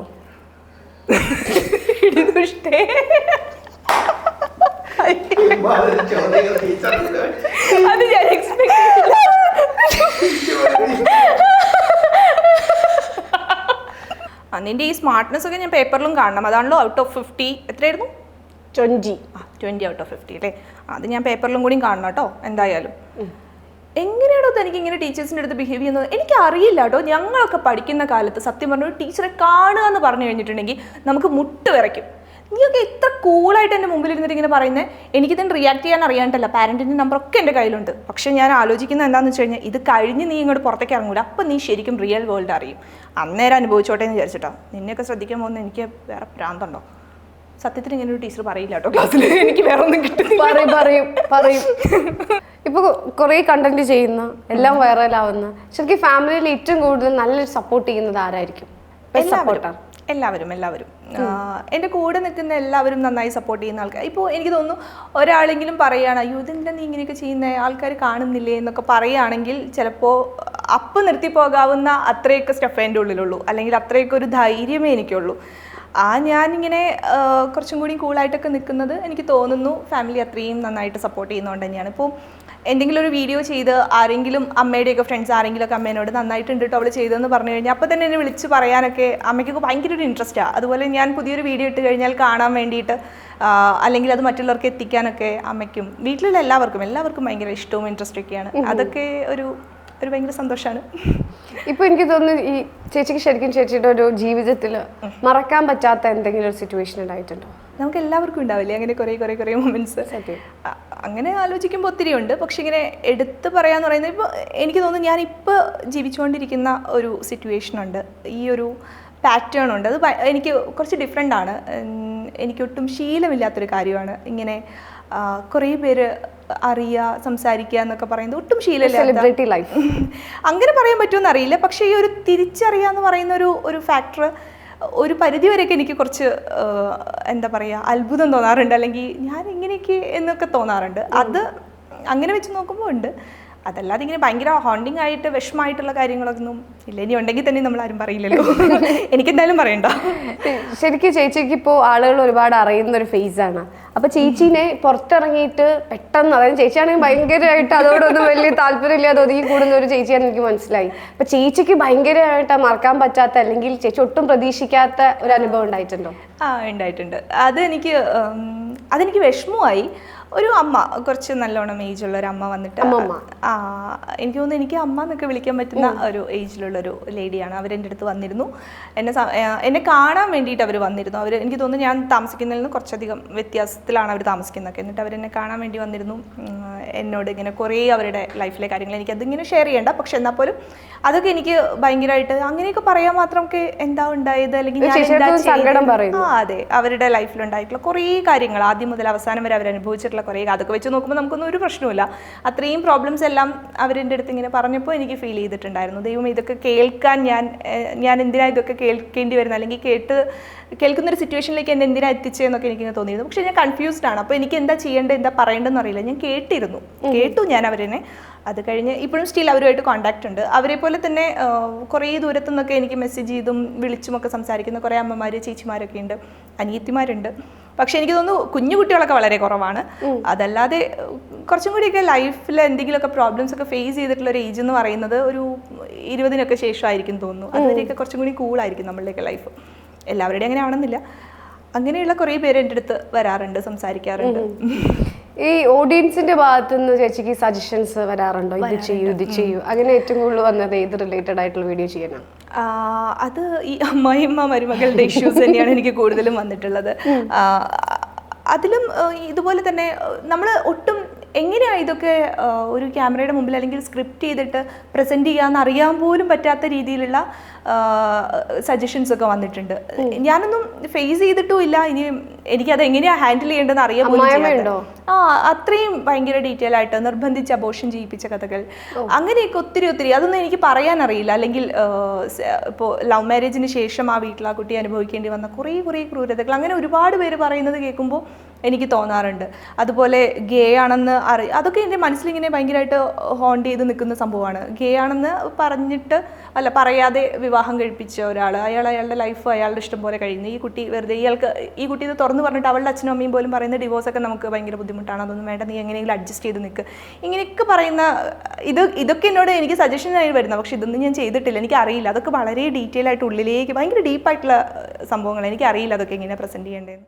Speaker 1: അത് ഞാൻ എക്സ്പെക്ട് ചെയ്തില്ല. നിന്റെ ഈ സ്മാർട്ട്നെസ് ഒക്കെ ഞാൻ പേപ്പറിലും കാണണം. അതാണല്ലോ ഔട്ട് ഓഫ് 50 എത്രയായിരുന്നു? 20 ഔട്ട് ഓഫ് 50 അല്ലേ? അത് ഞാൻ പേപ്പറിലും കൂടി കാണണം കേട്ടോ എന്തായാലും. എങ്ങനെയാണോ തനിക്ക് ഇങ്ങനെ ടീച്ചേഴ്സിൻ്റെ അടുത്ത് ബിഹേവ് ചെയ്യുന്നത് എനിക്ക് അറിയില്ല കേട്ടോ. ഞങ്ങളൊക്കെ പഠിക്കുന്ന കാലത്ത് സത്യം പറഞ്ഞ ഒരു ടീച്ചറെ കാണുക എന്ന് പറഞ്ഞു കഴിഞ്ഞിട്ടുണ്ടെങ്കിൽ നമുക്ക് മുട്ട് വിറയ്ക്കും. നീയൊക്കെ എത്ര കൂളായിട്ട് എൻ്റെ മുമ്പിൽ ഇരുന്നിട്ട് ഇങ്ങനെ പറയുന്നത്. എനിക്കിതിന് റിയാക്ട് ചെയ്യാൻ അറിയാണ്ടല്ല, പാരൻറ്റിൻ്റെ നമ്പറൊക്കെ എൻ്റെ കയ്യിലുണ്ട്. പക്ഷേ ഞാൻ ആലോചിക്കുന്നത് എന്താണെന്ന് വെച്ച് കഴിഞ്ഞാൽ ഇത് കഴിഞ്ഞ് നീ ഇങ്ങോട്ട് പുറത്തേക്ക് ഇറങ്ങൂല, അപ്പം നീ ശരിക്കും റിയൽ വേൾഡ് അറിയും. അന്നേരം അനുഭവിച്ചോട്ടെ എന്ന് വിചാരിച്ചിട്ടോ. നിന്നെയൊക്കെ ശ്രദ്ധിക്കാൻ പോകുന്നത് എനിക്ക് വേറെ പ്രാന്തമുണ്ടോ? സത്യത്തിൽ ഇങ്ങനെ ഒരു ടീച്ചർ പറയില്ല കേട്ടോ ക്ലാസ്സിൽ. എനിക്ക് വേറെ ഒന്നും കിട്ടുന്നില്ല.
Speaker 2: പറയും ഇപ്പൊ കുറെ കണ്ടന്റ് ചെയ്യുന്ന എല്ലാം വൈറലാവുന്ന ശരിക്കും ഫാമിലിയിൽ ഏറ്റവും കൂടുതൽ നല്ലൊരു സപ്പോർട്ട് ചെയ്യുന്നത് ആരായിരിക്കും?
Speaker 1: എല്ലാവരും എൻ്റെ കൂടെ നിൽക്കുന്ന എല്ലാവരും നന്നായി സപ്പോർട്ട് ചെയ്യുന്ന ആൾക്കാർ. ഇപ്പോൾ എനിക്ക് തോന്നുന്നു ഒരാളെങ്കിലും പറയുകയാണ് അയ്യോ ഇതെന്താ നീ ഇങ്ങനെയൊക്കെ ചെയ്യുന്ന, ആൾക്കാർ കാണുന്നില്ലേ എന്നൊക്കെ പറയുകയാണെങ്കിൽ ചിലപ്പോൾ അപ്പം നിർത്തി പോകാവുന്ന അത്രയൊക്കെ സ്റ്റഫ് എൻ്റെ ഉള്ളിലുള്ളൂ, അല്ലെങ്കിൽ അത്രയൊക്കെ ഒരു ധൈര്യമേ എനിക്കുള്ളൂ. ഞാനിങ്ങനെ കുറച്ചും കൂടി കൂളായിട്ടൊക്കെ നിൽക്കുന്നത് എനിക്ക് തോന്നുന്നു ഫാമിലി അത്രയും നന്നായിട്ട് സപ്പോർട്ട് ചെയ്യുന്നതുകൊണ്ട് തന്നെയാണ്. ഇപ്പോൾ എന്തെങ്കിലും ഒരു വീഡിയോ ചെയ്ത് ആരെങ്കിലും അമ്മയുടെയൊക്കെ ഫ്രണ്ട്സ് ആരെങ്കിലുമൊക്കെ അമ്മേനോട് നന്നായിട്ടുണ്ട് കേട്ടോ അവൾ ചെയ്തതെന്ന് പറഞ്ഞു കഴിഞ്ഞാൽ അപ്പോൾ തന്നെ എന്നെ വിളിച്ച് പറയാനൊക്കെ അമ്മയ്ക്കൊക്കെ ഭയങ്കര ഒരു ഇൻട്രസ്റ്റാണ്. അതുപോലെ ഞാൻ പുതിയൊരു വീഡിയോ ഇട്ട് കഴിഞ്ഞാൽ കാണാൻ വേണ്ടിയിട്ട് അല്ലെങ്കിൽ അത് മറ്റുള്ളവർക്ക് എത്തിക്കാനൊക്കെ അമ്മയ്ക്കും വീട്ടിലുള്ള എല്ലാവർക്കും ഭയങ്കര ഇഷ്ടവും ഇൻട്രസ്റ്റും ഒക്കെയാണ്. അതൊക്കെ ഒരു ഭയങ്കര സന്തോഷമാണ്.
Speaker 2: ഇപ്പൊ എനിക്ക് തോന്നുന്നു ഈ ചേച്ചിക്ക് ശരിക്കും ചേച്ചിയുടെ ഒരു ജീവിതത്തിൽ മറക്കാൻ പറ്റാത്ത എന്തെങ്കിലും ഒരു സിറ്റുവേഷൻ ഉണ്ടായിട്ടുണ്ടോ?
Speaker 1: നമുക്ക് എല്ലാവർക്കും ഉണ്ടാവില്ലേ അങ്ങനെ കുറേ മൊമെന്റ്സ്. അങ്ങനെ ആലോചിക്കുമ്പോൾ ഒത്തിരി ഉണ്ട്. പക്ഷെ ഇങ്ങനെ എടുത്ത് പറയാന്ന് പറയുന്നത് ഇപ്പോൾ എനിക്ക് തോന്നുന്നു ഞാനിപ്പോൾ ജീവിച്ചുകൊണ്ടിരിക്കുന്ന ഒരു സിറ്റുവേഷൻ ഉണ്ട്, ഈ ഒരു പാറ്റേൺ ഉണ്ട്. അത് എനിക്ക് കുറച്ച് ഡിഫറെൻ്റ് ആണ്. എനിക്കൊട്ടും ശീലമില്ലാത്തൊരു കാര്യമാണ് ഇങ്ങനെ കുറേ പേര് അറിയുക സംസാരിക്കുക എന്നൊക്കെ പറയുന്നത്. ഒട്ടും ശീലമില്ല.
Speaker 2: സെലിബ്രിറ്റി ലൈഫ്
Speaker 1: അങ്ങനെ പറയാൻ പറ്റുമെന്ന് അറിയില്ല. പക്ഷേ ഈ ഒരു തിരിച്ചറിയുക എന്ന് പറയുന്ന ഒരു ഫാക്ടർ ഒരു പരിധിവരെയൊക്കെ എനിക്ക് കുറച്ച് എന്താ പറയുക അത്ഭുതം തോന്നാറുണ്ട്, അല്ലെങ്കിൽ ഞാൻ ഇങ്ങനെയൊക്കെ എന്നൊക്കെ തോന്നാറുണ്ട്. അത് അങ്ങനെ വെച്ച് നോക്കുമ്പോൾ ഉണ്ട്. അതല്ലാതെ ഇങ്ങനെ ഭയങ്കര ഹോണ്ടിങ് ആയിട്ട് വിഷമമായിട്ടുള്ള കാര്യങ്ങളൊന്നും ഇല്ല. ഇനി ഉണ്ടെങ്കിൽ തന്നെ നമ്മൾ ആരും പറയില്ലല്ലോ. എനിക്കെന്തായാലും പറയണ്ട.
Speaker 2: ശരിക്കും ചേച്ചിക്ക് ഇപ്പോൾ ആളുകൾ ഒരുപാട് അറിയുന്ന ഒരു ഫേസാണ്. അപ്പൊ ചേച്ചീനെ പുറത്തിറങ്ങിയിട്ട് പെട്ടെന്ന്, അതായത് ചേച്ചിയാണെങ്കിൽ ഭയങ്കരമായിട്ട് അതോടൊന്നും വലിയ താല്പര്യമില്ലാതെ ഒതുങ്ങി കൂടുന്ന ഒരു ചേച്ചിയാണെന്ന് എനിക്ക് മനസ്സിലായി. അപ്പൊ ചേച്ചിക്ക് ഭയങ്കരമായിട്ട് മറക്കാൻ പറ്റാത്ത അല്ലെങ്കിൽ ചേച്ചി ഒട്ടും പ്രതീക്ഷിക്കാത്ത ഒരു അനുഭവം ഉണ്ടായിട്ടുണ്ടോ?
Speaker 1: ഉണ്ടായിട്ടുണ്ട്. അതെനിക്ക് വിഷമമായി. ഒരു അമ്മ, കുറച്ച് നല്ലോണം ഏജുള്ള ഒരു അമ്മ വന്നിട്ട്, എനിക്ക് തോന്നുന്നു എനിക്ക് അമ്മ എന്നൊക്കെ വിളിക്കാൻ പറ്റുന്ന ഒരു ഏജിലുള്ളൊരു ലേഡിയാണ്. അവരെൻ്റെ അടുത്ത് വന്നിരുന്നു. എന്നെ കാണാൻ വേണ്ടിയിട്ട് അവർ വന്നിരുന്നു. എനിക്ക് തോന്നുന്നു ഞാൻ താമസിക്കുന്നതിൽ നിന്ന് കുറച്ചധികം വ്യത്യാസത്തിലാണ് അവർ താമസിക്കുന്നതൊക്കെ. എന്നിട്ട് അവരെന്നെ കാണാൻ വേണ്ടി വന്നിരുന്നു. എന്നോട് ഇങ്ങനെ കുറേ അവരുടെ ലൈഫിലെ കാര്യങ്ങൾ, എനിക്കതിങ്ങനെ ഷെയർ ചെയ്യേണ്ട, പക്ഷെ എന്നാൽ പോലും അതൊക്കെ എനിക്ക് ഭയങ്കരമായിട്ട് അങ്ങനെയൊക്കെ പറയാൻ മാത്രമൊക്കെ എന്താ ഉണ്ടായത്, അല്ലെങ്കിൽ അതെ അവരുടെ ലൈഫിലുണ്ടായിട്ടുള്ള കുറേ കാര്യങ്ങൾ ആദ്യം മുതൽ അവസാനം വരെ അവരനുഭവിച്ചിട്ടുള്ള കുറേ, അതൊക്കെ വെച്ച് നോക്കുമ്പോൾ നമുക്കൊന്നും ഒരു പ്രശ്നമില്ല. അത്രയും പ്രോബ്ലംസ് എല്ലാം അവരെൻ്റെ അടുത്ത് ഇങ്ങനെ പറഞ്ഞപ്പോൾ എനിക്ക് ഫീൽ ചെയ്തിട്ടുണ്ടായിരുന്നു, ദൈവം ഇതൊക്കെ കേൾക്കാൻ ഞാൻ എന്തിനാ ഇതൊക്കെ കേൾക്കേണ്ടി വരുന്നത്, അല്ലെങ്കിൽ കേൾക്കുന്നൊരു സിറ്റുവേഷനിലേക്ക് എന്നെ എന്തിനാ എത്തിച്ചതെന്നൊക്കെ എനിക്കിങ്ങനെ തോന്നിയിരുന്നു. പക്ഷേ ഞാൻ കൺഫ്യൂസ്ഡ് ആണ്. അപ്പോൾ എനിക്ക് എന്താ ചെയ്യേണ്ടത് എന്താ പറയേണ്ടതെന്ന് അറിയില്ല. ഞാൻ കേട്ടു ഞാൻ അവരെന്നെ. അത് കഴിഞ്ഞ് ഇപ്പോഴും സ്റ്റിൽ അവരുമായിട്ട് കോൺടാക്റ്റ് ഉണ്ട്. അവരെ പോലെ തന്നെ കുറേ ദൂരത്തു നിന്നൊക്കെ എനിക്ക് മെസ്സേജ് ചെയ്തും വിളിച്ചുമൊക്കെ സംസാരിക്കുന്ന കുറേ അമ്മമാർ ചേച്ചിമാരൊക്കെ ഉണ്ട്, അനിയത്തിമാരുണ്ട്. പക്ഷെ എനിക്ക് തോന്നുന്നു കുഞ്ഞു കുട്ടികളൊക്കെ വളരെ കുറവാണ്. അതല്ലാതെ കുറച്ചും കൂടിയൊക്കെ ലൈഫിൽ എന്തെങ്കിലുമൊക്കെ പ്രോബ്ലംസ് ഒക്കെ ഫേസ് ചെയ്തിട്ടുള്ള ഒരു ഏജ് എന്ന് പറയുന്നത് ഒരു 20-നൊക്കെ ശേഷമായിരിക്കും തോന്നുന്നു. അതുവരെയൊക്കെ കുറച്ചും കൂടി കൂളായിരിക്കും നമ്മളുടെയൊക്കെ ലൈഫ്. എല്ലാവരുടെയും അങ്ങനെ ആവണമെന്നില്ല. അങ്ങനെയുള്ള കുറേ പേര് എൻ്റെ അടുത്ത് വരാറുണ്ട്, സംസാരിക്കാറുണ്ട്.
Speaker 2: ഈ ഓഡിയൻസിന്റെ ഭാഗത്ത് നിന്ന് ചേച്ചിക്ക് സജഷൻസ് വരാറുണ്ടോ? ഇത് ചെയ്യൂ അങ്ങനെ ഏറ്റവും കൂടുതൽ വന്നത് ഏത് റിലേറ്റഡ് ആയിട്ടുള്ള വീഡിയോ ചെയ്യണം?
Speaker 1: അത് ഈ അമ്മായിയമ്മ മരുമകളുടെ ഇഷ്യൂസ് തന്നെയാണ് എനിക്ക് കൂടുതലും വന്നിട്ടുള്ളത്. അതിലും ഇതുപോലെ തന്നെ നമ്മൾ ഒട്ടും എങ്ങനെയാണ് ഇതൊക്കെ ഒരു ക്യാമറയുടെ മുമ്പിൽ അല്ലെങ്കിൽ സ്ക്രിപ്റ്റ് ചെയ്തിട്ട് പ്രസൻറ്റ് ചെയ്യാമെന്ന് അറിയാൻ പോലും പറ്റാത്ത രീതിയിലുള്ള സജഷൻസ് ഒക്കെ വന്നിട്ടുണ്ട്. ഞാനൊന്നും ഫേസ് ചെയ്തിട്ടും ഇല്ല. ഇനി എനിക്കത് എങ്ങനെയാണ് ഹാൻഡിൽ ചെയ്യേണ്ടതെന്ന് അറിയാൻ പോലും അത്രയും ഭയങ്കര ഡീറ്റെയിൽ ആയിട്ട് നിർബന്ധിച്ച് അബോർഷൻ ചെയ്യിപ്പിച്ച കഥകൾ, അങ്ങനെയൊക്കെ ഒത്തിരി അതൊന്നും എനിക്ക് പറയാൻ അറിയില്ല. അല്ലെങ്കിൽ ഇപ്പോൾ ലവ് മാരേജിന് ശേഷം ആ വീട്ടിൽ ആ കുട്ടി അനുഭവിക്കേണ്ടി വന്ന കുറേ ക്രൂരതകൾ, അങ്ങനെ ഒരുപാട് പേര് പറയുന്നത് കേൾക്കുമ്പോൾ എനിക്ക് തോന്നാറുണ്ട്. അതുപോലെ ഗേ ആണെന്ന് അതൊക്കെ എൻ്റെ മനസ്സിലിങ്ങനെ ഭയങ്കരമായിട്ട് ഹോണ്ട് ചെയ്ത് നിൽക്കുന്ന സംഭവമാണ്. ഗേ ആണെന്ന് പറഞ്ഞിട്ട് പറയാതെ വിവാഹം കഴിപ്പിച്ച ഒരാൾ, അയാളുടെ ലൈഫ് അയാളുടെ ഇഷ്ടം പോലെ കഴിയുന്നു. ഈ കുട്ടി വെറുതെ ഈ കുട്ടി ഇത് തുറന്നു പറഞ്ഞിട്ട് അവളുടെ അച്ഛനും അമ്മയും പോലും പറയുന്ന ഡിവോഴ്സൊക്കെ നമുക്ക് ഭയങ്കര ബുദ്ധിമുട്ടാണ്, അതൊന്നും വേണ്ട, നീ എങ്ങനെയെങ്കിലും അഡ്ജസ്റ്റ് ചെയ്ത് നിൽക്ക്, ഇങ്ങനെയൊക്കെ പറയുന്ന ഇതൊക്കെ എന്നോട് എനിക്ക് സജഷനായി വരുന്നത്. പക്ഷെ ഇതൊന്നും ഞാൻ ചെയ്തിട്ടില്ല, എനിക്കറിയില്ല. അതൊക്കെ വളരെ ഡീറ്റെയിൽ ആയിട്ട് ഉള്ളിലേക്ക് ഭയങ്കര ഡീപ്പായിട്ടുള്ള സംഭവങ്ങൾ, എനിക്കറിയില്ല അതൊക്കെ എങ്ങനെ പ്രസൻറ്റ് ചെയ്യേണ്ടതെന്ന്.